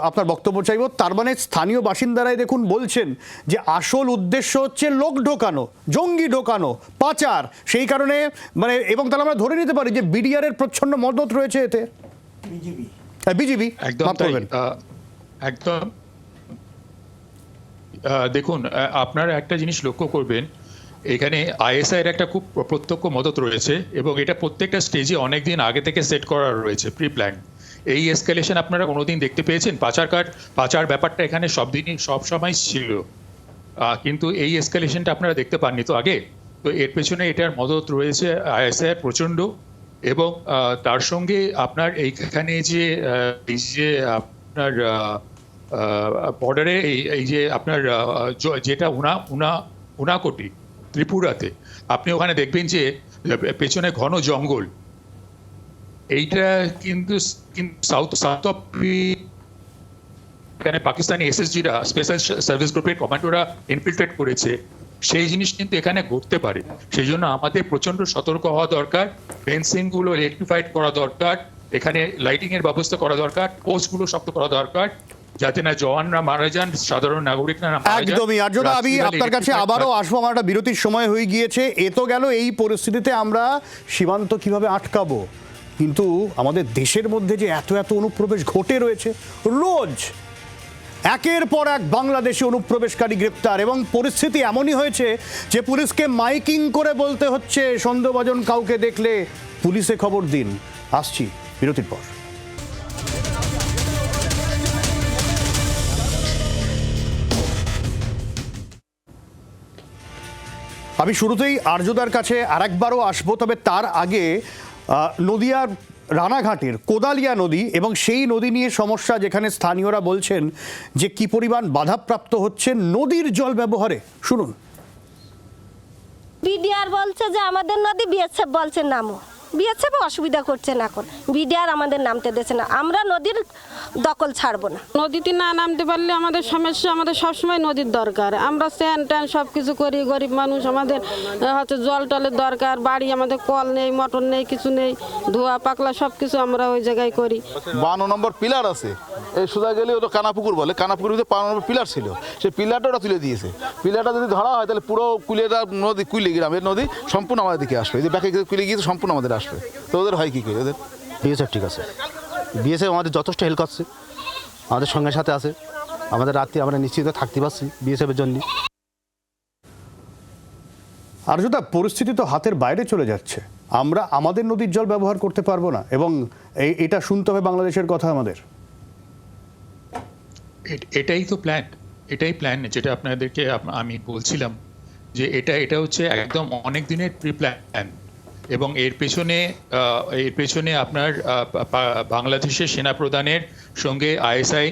আপনার বক্তব্য চাইব। তার মানে স্থানীয় বাসিন্দারাই দেখুন বলছেন যে আসল উদ্দেশ্য হচ্ছে লোক ঢোকানো, জঙ্গি ঢোকানো, পাচার। সেই কারণে মানে, এবং তাহলে আমরা ধরে নিতে পারি যে বিডিআর এর প্রচ্ছন্ন মদত রয়েছে এতে। বিজিবি একদম একদম। দেখুন, আপনারা একটা জিনিস লক্ষ্য করবেন, এখানে আইএসআই এর একটা খুব প্রত্যক্ষ মদত রয়েছে এবং এটা প্রত্যেকটা স্টেজে অনেক দিন আগে থেকে সেট করা রয়েছে, প্রি প্ল্যান। এই এসকালেশন আপনারা কোনোদিন দেখতে পেয়েছেন? পাচার ব্যাপারটা এখানে সব সময় ছিল, কিন্তু এই এসকালেশনটা আপনারা দেখতে পাননি তো আগে। তো এর পেছনে এটার মদত রয়েছে আইএসআই এর প্রচণ্ড, এবং তার সঙ্গে আপনার এইখানে যে আপনার বর্ডারে এই যে আপনার যেটা উনাকোটি ত্রিপুরাতে, আপনি ওখানে দেখবেন যে পেছনে ঘন জঙ্গল। এইটা কিন্তু সাউথ অফ এখানে পাকিস্তানি এসএসজিরা, স্পেশাল সার্ভিস গ্রুপের কমান্ডোরা ইনফিলট্রেট করেছে। সেই জিনিস কিন্তু এখানে ঘটতে পারে। সেই জন্য আমাদের প্রচন্ড সতর্ক হওয়া দরকার, ফেন্সিংগুলো ইলেকট্রিফাইড করা দরকার, এখানে লাইটিংয়ের ব্যবস্থা করা দরকার, পোস্টগুলো শক্ত করা দরকার, যাতে না জওয়ানরা মারা যান, সাধারণ নাগরিকরা না মারা যান। একদমই। আর্যদা, আমি আপনার কাছে আবারও আসবো। আমার একটা বিরতির সময় হয়ে গিয়েছে। এ তো গেল এই পরিস্থিতিতে আমরা সীমান্ত কিভাবে আটকাবো, কিন্তু আমাদের দেশের মধ্যে যে এত অনুপ্রবেশ ঘটে রয়েছে, রোজ একের পর এক বাংলাদেশি অনুপ্রবেশকারী গ্রেপ্তার, এবং পরিস্থিতি এমনই হয়েছে যে পুলিশকে মাইকিং করে বলতে হচ্ছে সন্দেহভাজন কাউকে দেখলে পুলিশে খবর দিন। আসছি বিরতির পর। আমি শুরুতেই আর্যদার কাছে আরেকবারও আসবো, তবে তার আগে নদিয়ার রানাঘাটের কোদালিয়া নদী এবং সেই নদী নিয়ে সমস্যা, যেখানে স্থানীয়রা বলছেন যে কি পরিমাণ বাধাপ্রাপ্ত হচ্ছে নদীর জল ব্যবহারে। শুনুন। বিডিআর বলছে যে আমাদের নদী, বিএসএফ বলছে নামো। বিএসএফ অসুবিধা করছে না, এখন বিডিআর আমাদের নামতে দিচ্ছে না। আমরা নদীর দখল ছাড়বো না। নদীতে না নামতে পারলে আমাদের সমস্যা, আমাদের সবসময় নদীর দরকার। আমরা স্যান ট্যান সব কিছু করি, গরিব মানুষ, আমাদের হচ্ছে জল টলের দরকার। বাড়ি আমাদের কল নেই, মোটর নেই, কিছু নেই, ধোয়া পাকলা সব কিছু আমরা ওই জায়গায় করি। 52 নম্বর পিলার আছে, এই সোজা গেলে ওটা কানাপুকুর বলে, কানাপুকুর ভিতরে 52 নম্বর পিলার ছিল, সেই পিলারটা ওরা তুলে দিয়েছে। পিলারটা যদি ধরা হয় তাহলে পুরো কুলিয়াটা নদী, কুলি গ্রামের নদী সম্পূর্ণ আমাদের দিকে আসবে। এই যে ব্যাকে কুলে গিয়েছে সম্পূর্ণ আমাদের আসবে। তো ওদের হয় কী করে? ওদের বিএসএফ ঠিক আছে, বিএসএফ আমাদের যথেষ্ট হেল্প করছে, আমাদের সঙ্গে সাথে আছে, আমাদের রাত্রি আমরা নিশ্চিত থাকতে পারছি বিএসএফের জন্য। আর্যদা, পরিস্থিতি তো হাতের বাইরে চলে যাচ্ছে। আমরা আমাদের নদীর জল ব্যবহার করতে পারবো না, এবং এটা শুনতে হবে বাংলাদেশের কথা আমাদের। এটাই তো প্ল্যান, এটাই প্ল্যান যেটা আপনাদেরকে আমি বলছিলাম যে এটা হচ্ছে একদম অনেক দিনের প্রি প্ল্যান, এবং এর পেছনে আপনার বাংলাদেশের সেনা প্রধানের সঙ্গে আইএসআই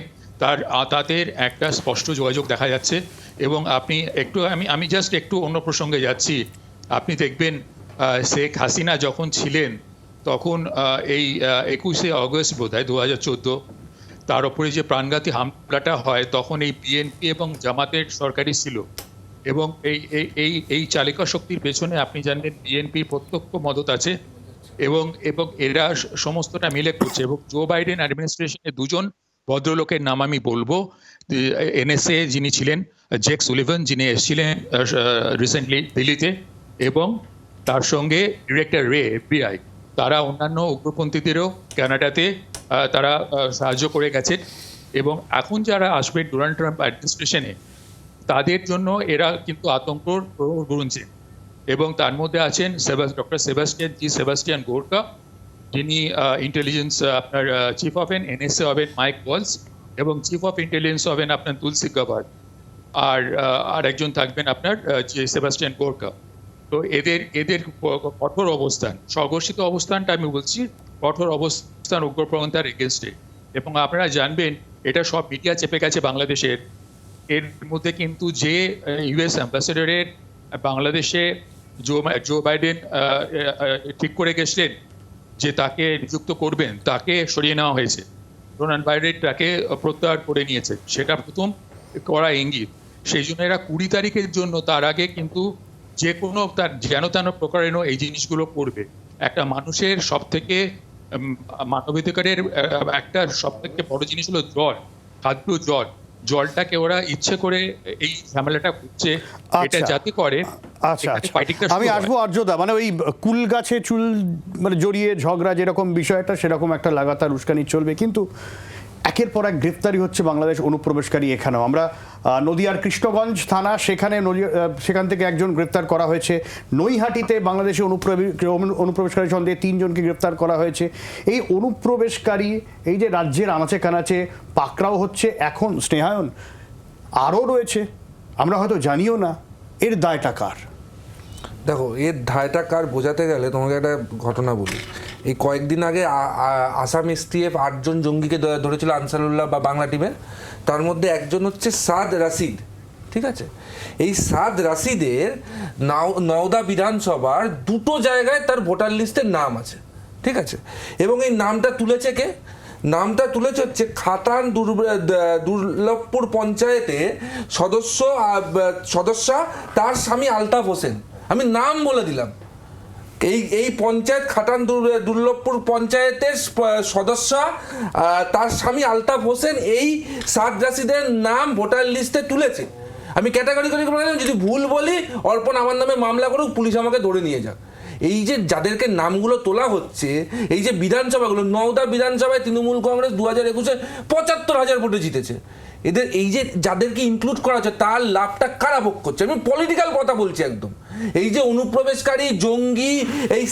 তাদের একটা স্পষ্ট যোগাযোগ দেখা যাচ্ছে। এবং আপনি একটু আমি জাস্ট একটু অন্য প্রসঙ্গে যাচ্ছি। আপনি দেখবেন শেখ হাসিনা যখন ছিলেন তখন এই 21শে অগস্ট বোধহয় 2014 তার উপরে যে প্রাণঘাতী হামলাটা হয় তখন এই বিএনপি এবং জামাতের সরকারই ছিল। এবং এই চালিকা শক্তির পেছনে আপনি জানেন বিএনপির প্রত্যক্ষ মদত আছে এবং এরা সমস্তটা মিলে করছে। এবং জো বাইডেন অ্যাডমিনিস্ট্রেশনে দুজন ভদ্রলোকের নাম আমি বলবো। এনএসএ যিনি ছিলেন জেক সুলিভান, যিনি এসেছিলেন রিসেন্টলি দিল্লিতে, এবং তার সঙ্গে ডিরেক্টর রে FBI, তারা অন্যান্য উগ্রপন্থীদেরও কানাডাতে তারা সাহায্য করে গেছেন। এবং এখন যারা আসবে ডোনাল্ড ট্রাম্প অ্যাডমিনিস্ট্রেশনে তাদের জন্য এরা কিন্তু আতঙ্কর প্রহর গুনছে। এবং তার মধ্যে আছেন ডক্টর সেবাস্টিয়ান গোর্কা, যিনি ইন্টেলিজেন্স আপনার চিফ অফ NSA হবেন মাইক ওয়ালস, এবং চিফ অফ ইন্টেলিজেন্স হবেন আপনার তুলসী গাবার্ড, আর একজন থাকবেন আপনার সেবাস্টিয়ান গোর্কা। তো এদের কঠোর অবস্থান, স্বঘোষিত অবস্থানটা আমি বলছি, কঠোর অবস্থান উগ্রপন্থার এগেনস্টে। এবং আপনারা জানবেন এটা সব মিডিয়া চেপে গেছে বাংলাদেশের। এর মধ্যে কিন্তু যে US অ্যাম্বাসেডরের বাংলাদেশে জো বাইডেন ঠিক করে গেছিলেন যে তাকে নিযুক্ত করবেন, তাকে সরিয়ে নেওয়া হয়েছে। ডোনাল্ড বাইডেন তাকে প্রত্যাহার করে নিয়েছে, সেটা প্রথম করা ইঙ্গিত। সেই জন্য এরা 20 তারিখের জন্য তার আগে কিন্তু যে কোনো তার যেন তেন প্রকারেণ এই জিনিসগুলো করবে। একটা মানুষের সব থেকে মানবাধিকারের একটা সব থেকে বড় জিনিস হলো জল, খাদ্য জল। জলটাকে ওরা ইচ্ছে করে এই ঝামেলাটা করছে, এটা যাতে করে। আচ্ছা, আমি আসবো আর্যদা, মানে ওই কুল গাছে চুল মানে জড়িয়ে ঝগড়া যেরকম বিষয়টা, সেরকম একটা লাগাতার উস্কানি চলবে। কিন্তু একের পর এক গ্রেফতারি হচ্ছে বাংলাদেশ অনুপ্রবেশকারী। এখানেও আমরা নদিয়ার কৃষ্ণগঞ্জ থানা, সেখান থেকে একজন গ্রেফতার করা হয়েছে। নৈহাটিতে বাংলাদেশে অনুপ্রবেশকারী সন্দেহে 3 জনকে গ্রেফতার করা হয়েছে। এই অনুপ্রবেশকারী এই যে রাজ্যের আনাচে কানাচে পাকড়াও হচ্ছে, এখন স্নেহায়ন আরও রয়েছে, আমরা হয়তো জানিও না। এর দায়টা কার? দেখো, এর দায়টা কার বোঝাতে গেলে তোমাকে একটা ঘটনা বলি। এই কয়েকদিন আগে আসাম STF 8 জন জঙ্গিকে ধরেছিল আনসারুল্লাহ বা বাংলা টিমের। তার মধ্যে একজন হচ্ছে সাদ রাশিদ, ঠিক আছে? এই সাদ রাশিদের নওদা বিধানসভার 2টো জায়গায় তার ভোটার লিস্টের নাম আছে, ঠিক আছে? এবং এই নামটা তুলেছে কে? নামটা তুলেছে হচ্ছে খাতান দুর্লভপুর পঞ্চায়েতের সদস্যা তার স্বামী আলতাফ হোসেন। আমি নাম বলে দিলাম। এই পঞ্চায়েত খাটান দুর্লভপুর পঞ্চায়েতের সদস্যা তার স্বামী আলতাফ হোসেন এই সাদ রাশিদের নাম ভোটার লিস্টে তুলেছে। আমি ক্যাটাগরি করে যদি ভুল বলি, অর্পণ আমার নামে মামলা করুক, পুলিশ আমাকে ধরে নিয়ে যাক। এই যে যাদেরকে নামগুলো তোলা হচ্ছে, এই যে বিধানসভাগুলো, নওদা বিধানসভায় তৃণমূল কংগ্রেস 2021-এ 75,000 ভোটে জিতেছে। এদের এই যে যাদেরকে ইনক্লুড করা হচ্ছে তার লাভটা কারা ভোগ করছে? আমি পলিটিক্যাল কথা বলছি একদম। এই যে অনুপ্রবেশকারী জঙ্গি, এই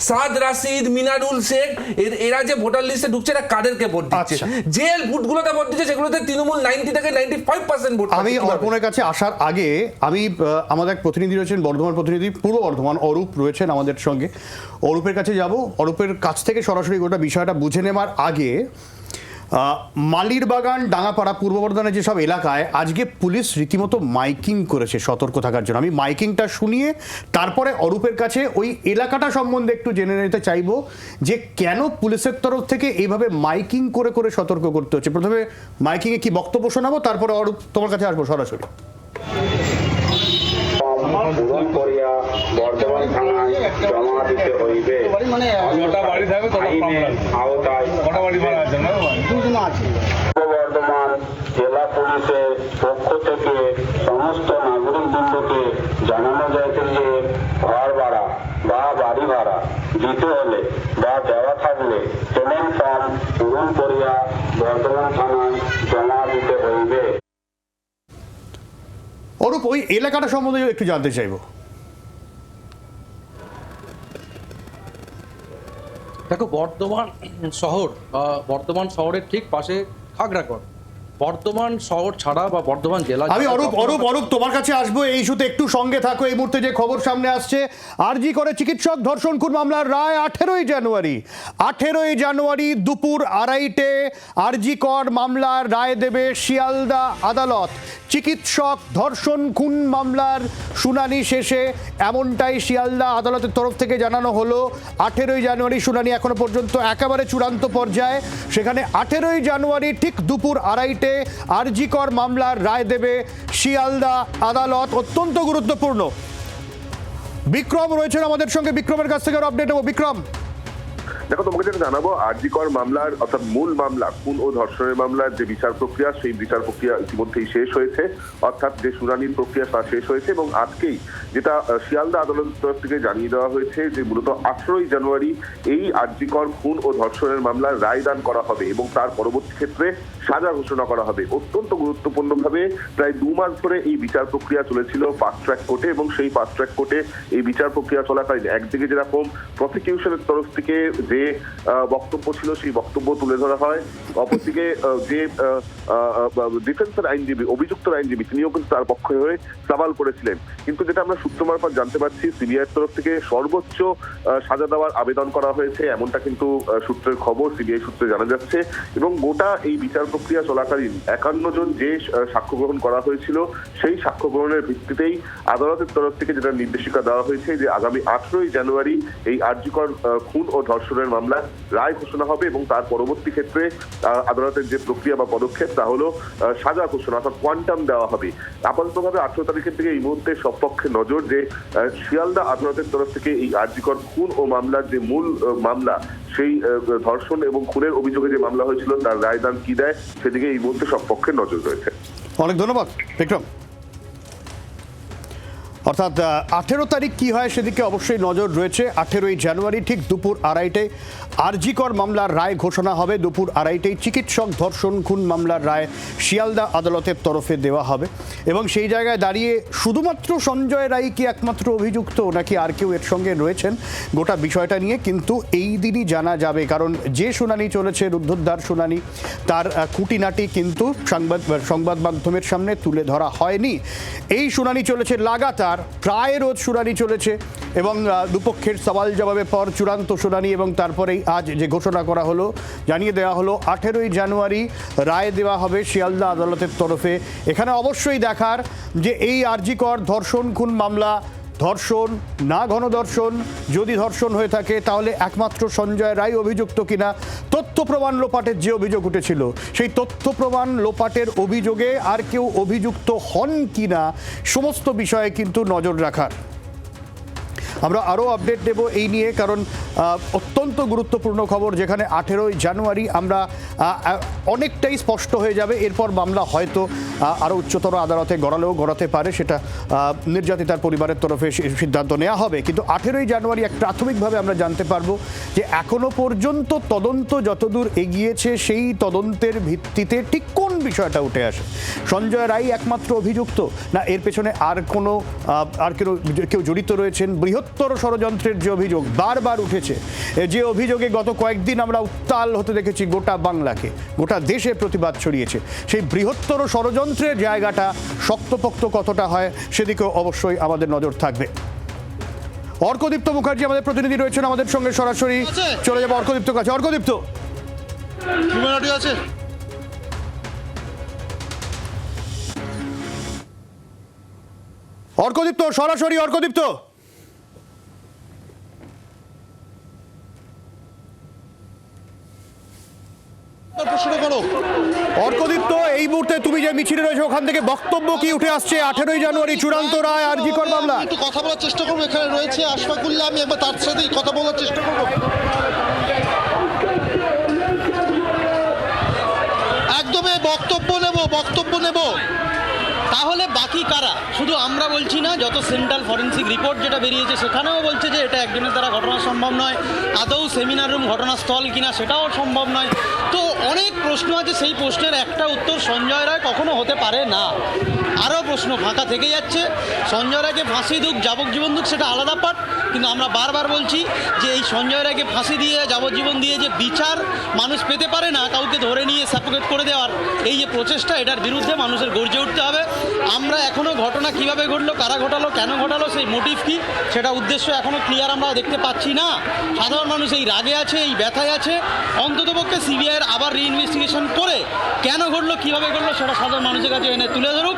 সাদ রাশিদ, মিনারুল শেখ, এরা যে ভোটার লিস্টে ঢুকছে, এরা কাদেরকে ভোট দিচ্ছে? যে ভোটগুলোতে ভোট দিচ্ছে সেগুলোতে তৃণমূল 90 থেকে 95% ভোট। আমি অর্পণের কাছে আসার আগে আমি আমাদের এক প্রতিনিধি রয়েছেন, বর্ধমান প্রতিনিধি, পূর্ব বর্ধমান, অরূপ রয়েছেন আমাদের সঙ্গে। অরূপের কাছে যাব। অরূপের কাছ থেকে সরাসরি গোটা বিষয়টা বুঝে নেওয়ার আগে, মালির বাগান, ডাঙ্গাপাড়া, পূর্ব বর্ধমানের যেসব এলাকায় আজকে পুলিশ রীতিমতো মাইকিং করেছে সতর্ক থাকার জন্য। আমি মাইকিংটা শুনিয়ে তারপরে অরূপের কাছে ওই এলাকাটা সম্বন্ধে একটু জেনে নিতে চাইবো যে কেন পুলিশের তরফ থেকে এইভাবে মাইকিং করে করে সতর্ক করতে হচ্ছে। প্রথমে মাইকিংয়ে কি বক্তব্য শোনাবো, তারপরে অরূপ তোমার কাছে আসবো সরাসরি। বর্ধমান থানায় জমা দিতে হইবে। বর্ধমান জেলা পুলিশের পক্ষ থেকে সমস্ত নাগরিকবৃন্দকে জানানো যাচ্ছে যে ঘর ভাড়া বা বাড়ি ভাড়া দিতে হলে বা দেওয়া থাকলে পেমেন্ট ফর্ম পূরণ করিয়া বর্ধমান থানায় জমা দিতে হইবে। অরূপ, ওই এলাকাটা সম্বন্ধে একটু জানতে চাইবো। দেখো, বর্ধমান শহর বা বর্ধমান শহরের ঠিক পাশে খাগড়াগড়, বর্ধমান শহর ছাড়া বা বর্ধমান জেলা আমি অরূপ তোমার কাছে আসবো এই ইস্যুতে, একটু সঙ্গে থাকো। এই মুহূর্তে যে খবর সামনে আসছে, আরজি করে চিকিৎসক ধর্ষণ খুন মামলার রায় 18ই জানুয়ারি দুপুর 2:30 আরজি কর মামলার রায় দেবে শিয়ালদা আদালত। চিকিৎসক ধর্ষণ খুন মামলার শুনানি শেষে এমনটাই শিয়ালদা আদালতের তরফ থেকে জানানো হলো। 18ই জানুয়ারি শুনানি এখনো পর্যন্ত একেবারে চূড়ান্ত পর্যায়ে। সেখানে 18ই জানুয়ারি ঠিক দুপুর 2:30 আরজি কর মামলার রায় দেবে শিয়ালদা আদালত। অত্যন্ত গুরুত্বপূর্ণ। বিক্রম রয়েছেন আমাদের সঙ্গে, বিক্রমের কাছ থেকে আপডেট নেব। বিক্রম, দেখো, তোমাকে যেটা জানাবো, আরজি কর মামলার অর্থাৎ মূল মামলা খুন ও ধর্ষণের মামলার যে বিচার প্রক্রিয়া, সেই বিচার প্রক্রিয়া ইতিমধ্যেই শেষ হয়েছে, অর্থাৎ যে শুনানির প্রক্রিয়া তা শেষ হয়েছে। এবং আজকেই যেটা শিয়ালদা আদালতের তরফ থেকে জানিয়ে দেওয়া হয়েছে যে মূলত 18ই জানুয়ারি এই আরজি কর খুন ও ধর্ষণের মামলার রায়দান করা হবে এবং তার পরবর্তী ক্ষেত্রে সাজা ঘোষণা করা হবে। অত্যন্ত গুরুত্বপূর্ণভাবে প্রায় 2 মাস ধরে এই বিচার প্রক্রিয়া চলেছিল ফাস্ট ট্র্যাক কোর্টে, এবং সেই ফাস্ট ট্র্যাক কোর্টে এই বিচার প্রক্রিয়া চলাকালীন একদিকে যেরকম প্রসিকিউশনের তরফ থেকে যে বক্তব্য ছিল সেই বক্তব্য তুলে ধরা হয়, অপরদিকে যে ডিফেন্সের আইনজীবী, অভিযুক্ত আইনজীবী, তিনিও কিন্তু তার পক্ষে হয়ে সওয়াল করেছিলেন। কিন্তু যেটা আমরা সূত্র মারফত জানতে পারছি, সিবিআইয়ের তরফ থেকে সর্বোচ্চ সাজা দেওয়ার আবেদন করা হয়েছে, এমনটা কিন্তু সূত্রের খবর, সিবিআই সূত্রে জানা যাচ্ছে। এবং গোটা এই বিচার প্রক্রিয়া চলাকালীন 51 জন যে সাক্ষ্য গ্রহণ করা হয়েছিল, সেই সাক্ষ্য গ্রহণের ভিত্তিতেই আদালতের তরফ থেকে যেটা নির্দেশিকা দেওয়া হয়েছে যে আগামী 18ই জানুয়ারি এই আরজি কর খুন ও ধর্ষণের মামলা রায় ঘোষণা হবে এবং তার পরবর্তী ক্ষেত্রে আদালতের যে প্রক্রিয়া বা পদক্ষেপ তা হলো সাজা ঘোষণা, অর্থাৎ কোয়ান্টাম দেওয়া হবে। আপাততভাবে 18 তারিখের থেকে এই মুহূর্তে সব পক্ষে নজর যে শিয়ালদা আদালতের তরফ থেকে এই আরজি কর খুন ও মামলার যে মূল মামলা, সেই ধর্ষণ এবং খুনের অভিযোগে যে মামলা হয়েছিল তার রায়দান কি দেয়, সেদিকে এই মুহূর্তে সব পক্ষের নজর রয়েছে। অনেক ধন্যবাদ বিক্রম। অর্থাৎ 18 তারিখ কি হয় সেদিকে অবশ্যই নজর রয়েছে। 18ই জানুয়ারি ঠিক দুপুর 2:30 আরজি কর মামলার রায় ঘোষণা হবে। দুপুর 2:30 চিকিৎসক ধর্ষণ খুন মামলার রায় শিয়ালদা আদালতের তরফে দেওয়া হবে। এবং সেই জায়গায় দাঁড়িয়ে শুধুমাত্র সঞ্জয় রায় কি একমাত্র অভিযুক্ত, নাকি আর কেউ এর সঙ্গে রয়েছেন, গোটা বিষয়টা নিয়ে কিন্তু এই দিনই জানা যাবে। কারণ যে শুনানি চলেছে, রুদ্ধদ্বার শুনানি, তার খুঁটিনাটি কিন্তু সংবাদ মাধ্যমের সামনে তুলে ধরা হয়নি। এই শুনানি চলেছে লাগাতার, প্রায় রোজ শুনানি চলেছে এবং দুপক্ষের সওয়াল জবাবের পর চূড়ান্ত শুনানি এবং তারপরেই আজ যে ঘোষণা করা হলো, জানিয়ে দেওয়া হলো 18ই জানুয়ারি রায় দেওয়া হবে শিয়ালদা আদালতের তরফে। এখানে অবশ্যই দেখার যে এই আরজি কর ধর্ষণ খুন মামলা ধর্ষণ না ঘনধর্ষণ, যদি ধর্ষণ হয়ে থাকে তাহলে একমাত্র সঞ্জয় রায় অভিযুক্ত কিনা, তথ্য প্রমাণ লোপাটের যে অভিযোগ উঠেছিল সেই তথ্য প্রমাণ লোপাটের অভিযোগে আর কেউ অভিযুক্ত হন কিনা, সমস্ত বিষয়ে কিন্তু নজর রাখার। আমরা আরও আপডেট দেব এই নিয়ে, কারণ অত্যন্ত গুরুত্বপূর্ণ খবর, যেখানে 18ই জানুয়ারি আমরা অনেকটাই স্পষ্ট হয়ে যাবে। এরপর মামলা হয়তো আরও উচ্চতর আদালতে গড়াতে পারে, সেটা নির্যাতিতার পরিবারের তরফে সিদ্ধান্ত নেওয়া হবে। কিন্তু 18ই জানুয়ারি এক প্রাথমিকভাবে আমরা জানতে পারবো যে এখনো পর্যন্ত তদন্ত যতদূর এগিয়েছে, সেই তদন্তের ভিত্তিতে ঠিক কোন বিষয়টা উঠে আসে, সঞ্জয় রায় একমাত্র অভিযুক্ত না এর পেছনে আর কেউ জড়িত রয়েছেন। বৃহত্তর ষড়যন্ত্রের যে অভিযোগ বারবার উঠেছে, যে অভিযোগে গত কয়েকদিন আমরা উত্তাল হতে দেখেছি, গোটা বাংলাকে, গোটা দেশে প্রতিবাদ ছড়িয়েছে, সেই বৃহত্তর ষড়যন্ত্রের জায়গাটা শক্তপোক্ত কতটা হয় সেদিকেও অবশ্যই আমাদের নজর থাকবে। অর্কদীপ্ত মুখার্জি আমাদের প্রতিনিধি রয়েছেন আমাদের সঙ্গে, সরাসরি চলে যাবো অর্কদীপ্তর কাছে। অর্কদীপ্ত, আছে অর্কদীপ্ত, সরাসরি অর্কদীপ্ত। অর্কদীপ্ত, এই মুহূর্তে তুমি যে মিছিলে রয়েছে ওখান থেকে বক্তব্য কি উঠে আসছে? 18ই জানুয়ারি চূড়ান্ত রায় আরজি কর মামলা। একটু কথা বলার চেষ্টা করবো, এখানে রয়েছে আশফাকুল্লাহ, আমি একবার তার সাথেই কথা বলার চেষ্টা করবো। একদমই বক্তব্য নেব। তাহলে বাকি কারা? শুধু আমরা বলছি না, যত সেন্ট্রাল ফরেন্সিক রিপোর্ট যেটা বেরিয়েছে সেখানেও বলছে যে এটা একজনের দ্বারা ঘটনা সম্ভব নয়, আদৌ সেমিনার রুম ঘটনাস্থল কিনা সেটাও সম্ভব নয়। তো অনেক প্রশ্ন আছে, সেই প্রশ্নের একটা উত্তর সঞ্জয় রায় কখনো হতে পারে না। আরও প্রশ্ন ফাঁকা থেকে যাচ্ছে। সঞ্জয় রায়কে ফাঁসি দুক, যাবজ্জীবন দুক, সেটা আলাদা পাঠ, কিন্তু আমরা বারবার বলছি যে এই সঞ্জয় রায়কে ফাঁসি দিয়ে, যাবজ্জীবন দিয়ে যে বিচার মানুষ পেতে পারে না, কাউকে ধরে নিয়ে সাফোকেট করে দেওয়ার এই যে প্রচেষ্টা, এটার বিরুদ্ধে মানুষের গর্জে উঠতে হবে। আমরা এখনও ঘটনা কিভাবে ঘটলো, কারা ঘটালো, কেন ঘটালো, সেই মোটিভ কি, সেটা উদ্দেশ্য এখনও ক্লিয়ার আমরা দেখতে পাচ্ছি না। সাধারণ মানুষ এই রাগে আছে, এই ব্যথায় আছে। অন্ততপক্ষে সিবিআইয়ের আবার রিইনভেস্টিগেশন করে কেন ঘটলো, কীভাবে ঘটলো, সেটা সাধারণ মানুষের কাছে এনে তুলে ধরুক।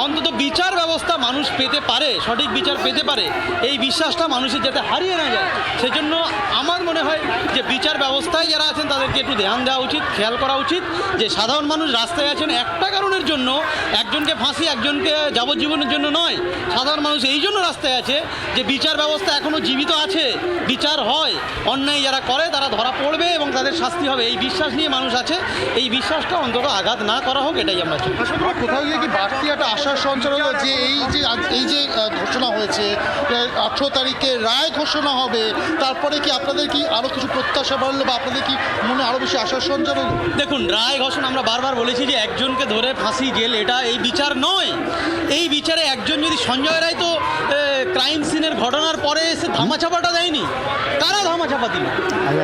অন্তত বিচার ব্যবস্থা মানুষ পেতে পারে, সঠিক বিচার পেতে পারে, এই বিশ্বাসটা মানুষের যাতে হারিয়ে না যায়, সেজন্য আমার মনে হয় যে বিচার ব্যবস্থায় যারা আছেন তাদেরকে একটু ধ্যান দেওয়া উচিত, খেয়াল করা উচিত যে সাধারণ মানুষ রাস্তায় আছেন একটা কারণের জন্য, একজনকে ফাঁসি, একজনকে যাবজ্জীবনের জন্য নয়। সাধারণ মানুষ এই জন্য রাস্তায় আছে যে বিচার ব্যবস্থা এখনও জীবিত আছে, বিচার হয়, অন্যায় যারা করে তারা ধরা পড়বে এবং তাদের শাস্তি হবে, এই বিশ্বাস নিয়ে মানুষ আছে। এই বিশ্বাসটা অন্তত আঘাত না করা হোক, এটাই আমরা চাই। কোথাও গিয়ে কি বাড়তি একটা আশার সঞ্চার হলো যে এই যে ঘোষণা হয়েছে 18 তারিখে রায় ঘোষণা হবে, তারপরে কি আপনাদের কি আরও কিছু প্রত্যাশা বাড়লো বা আপনাদের কি মনে আরও বেশি আশার সঞ্চার হলো? দেখুন, রায় ঘোষণা আমরা বারবার বলেছি যে একজনকে ধরে ফাঁসি জেল, এটা এই বিচার নয়। এই বিচারে একজন যদি সঞ্জয় রায় তো ক্রাইম সিনের ঘটনার পরে এসে ধামাচাপাটা দেয়নি, কারা ধামাচাপা দিল,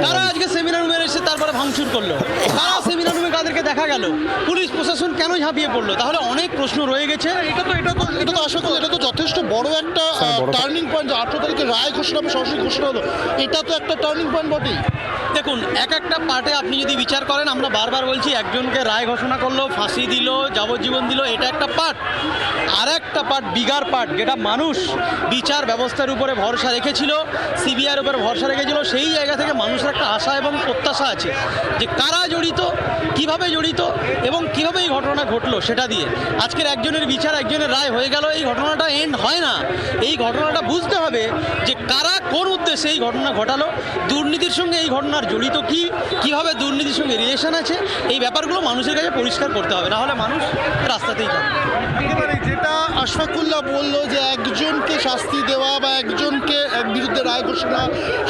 কারা আজকে সেমিনার রুমে এসে তারপরে ভাঙচুর করলো, কারা সেমিনার রুমে তাদেরকে দেখা গেল, পুলিশ প্রশাসন কেন ঝাঁপিয়ে পড়লো, তাহলে অনেক প্রশ্ন রয়ে গেছে। এটা তো আশা করি এটা তো যথেষ্ট বড় একটা টার্নিং পয়েন্ট। 18 তারিখে রায় ঘোষণা হবে, সরাসরি ঘোষণা হলো, এটা তো একটা টার্নিং পয়েন্ট বটেই। দেখুন, একটা পার্টে আপনি যদি বিচার করেন, আমরা বারবার বলছি একজনকে রায় ঘোষণা করলো, ফাঁসি দিল, যাবজ্জীবন দিল, এটা একটা পার্ট। আর একটা পার্ট, বিগার পার্ট, যেটা মানুষ বিচার ব্যবস্থার উপরে ভরসা রেখেছিল, সিবিআইয়ের উপরে ভরসা রেখেছিল, সেই জায়গা থেকে মানুষের একটা আশা এবং প্রত্যাশা আছে যে কারা জড়িত, কিভাবে জড়িত এবং কিভাবে এই ঘটনা ঘটলো সেটা দিয়ে। আজকের একজনের বিচার, একজনের রায় হয়ে গেল, এই ঘটনাটা এন্ড হয় না। এই ঘটনাটা বুঝতে হবে যে কারা কোন উদ্দেশ্যে এই ঘটনা ঘটালো, দুর্নীতির সঙ্গে এই ঘটনার জড়িত কি, কিভাবে দুর্নীতির সঙ্গে রিলেশন আছে, এই ব্যাপারগুলো মানুষের কাছে পরিষ্কার করতে হবে, নাহলে মানুষ রাস্তাতেই থাকবে। একেবারে যেটা আশফাকুল্লাহ বললো যে একজনকে শাস্তি দেওয়া বা একজনকে বিরুদ্ধে রায় ঘোষণা,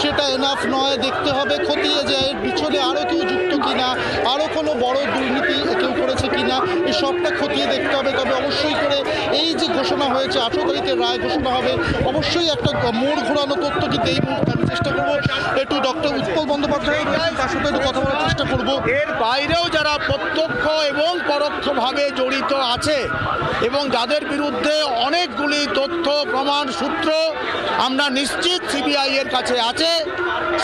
সেটা এনাফ নয়, দেখতে হবে খতিয়ে যে এর পিছনে আরও কেউ যুক্ত কিনা, আরও কোনো বড় দুর্নীতি কেউ করেছে কিনা, এই সবটা খতিয়ে দেখতে হবে। তবে অবশ্যই করে এই যে ঘোষণা হয়েছে 18 তারিখে রায় ঘোষণা হবে, অবশ্যই একটা মোড় ঘোরানো তথ্য কিন্তু এই মুহূর্তে আমি চেষ্টা করবো একটু ডক্টর উৎপল বন্দ্যোপাধ্যায় তার সাথে একটু কথা বলার চেষ্টা করবো। এর বাইরেও যারা প্রত্যক্ষ এবং পরোক্ষভাবে জড়িত আছে এবং যাদের বিরুদ্ধে অনেকগুলি তথ্য প্রমাণ সূত্র আমরা নিশ্চিত সিবিআই এর কাছে আছে,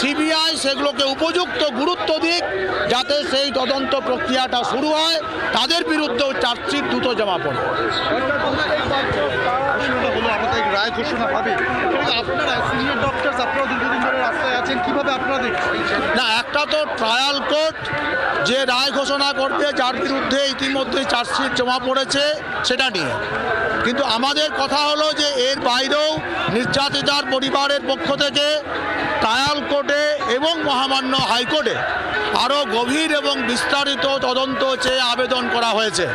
সিবিআই সেগুলোকে উপযুক্ত গুরুত্ব দিক যাতে সেই তদন্ত প্রক্রিয়াটা শুরু হয়, তাদের বিরুদ্ধেও চার্জশিট দ্রুত জমা পড়ে। রায় ঘোষণা হবে, আপনারা সিনিয়র ডক্টর, আপনারা দীর্ঘদিন ধরে রাস্তায় আছেন, কিভাবে আপনারা দেখছেন? না, একটা তো ট্রায়াল কোর্ট যে রায় ঘোষণা করবে, যার বিরুদ্ধে ইতিমধ্যে চার্জশিট জমা পড়েছে সেটা নিয়ে, কিন্তু আমাদের কথা হলো যে এর বাইরেও নির্যাতিতার পরিবারের পক্ষ থেকে ট্রায়াল কোর্টে এবং মহামান্য হাইকোর্টে আরও গভীর এবং বিস্তারিত তদন্ত চেয়ে আবেদন করা হয়েছে।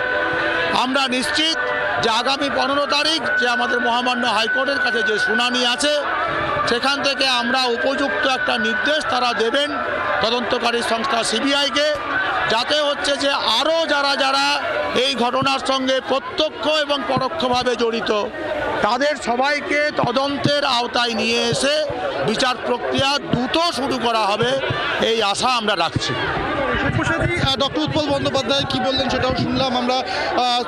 আমরা নিশ্চিত যে আগামী 15 তারিখ যে আমাদের মহামান্য হাইকোর্টের কাছে যে শুনানি আছে, সেখান থেকে আমরা উপযুক্ত একটা নির্দেশ তারা দেবেন তদন্তকারী সংস্থা সিবিআইকে, যাতে হচ্ছে যে আরও যারা এই ঘটনার সঙ্গে প্রত্যক্ষ এবং পরোক্ষভাবে জড়িত তাদের সবাইকে তদন্তের আওতায় নিয়ে এসে বিচার প্রক্রিয়া দ্রুত শুরু করা হবে, এই আশা আমরা রাখছি। ডক্টর উৎপল বন্দ্যোপাধ্যায় কি বললেন সেটাও শুনলাম আমরা।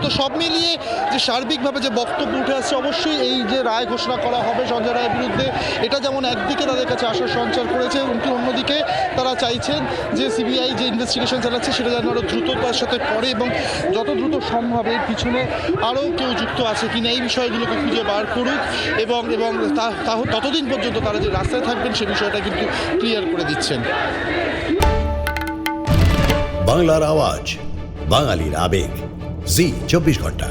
তো সব মিলিয়ে যে সার্বিকভাবে যে বক্তব্য উঠে আসছে, অবশ্যই এই যে রায় ঘোষণা করা হবে সঞ্জয় রায়ের বিরুদ্ধে, এটা যেমন একদিকে তাদের কাছে আশার সঞ্চার করেছে, অন্যদিকে তারা চাইছেন যে সিবিআই যে ইনভেস্টিগেশন চালাচ্ছে সেটা যেন আরও দ্রুততার সাথে করে এবং যত দ্রুত সম্ভব এর পিছনে আরও কেউ যুক্ত আছে কিনা এই বিষয়গুলোকে খুঁজে বার করুক এবং ততদিন পর্যন্ত তারা যে রাস্তায় থাকবেন সে বিষয়টা কিন্তু ক্লিয়ার করে দিচ্ছেন। বাংলার আওয়াজ, বাঙালির আবেগ, জি 24 ঘন্টা।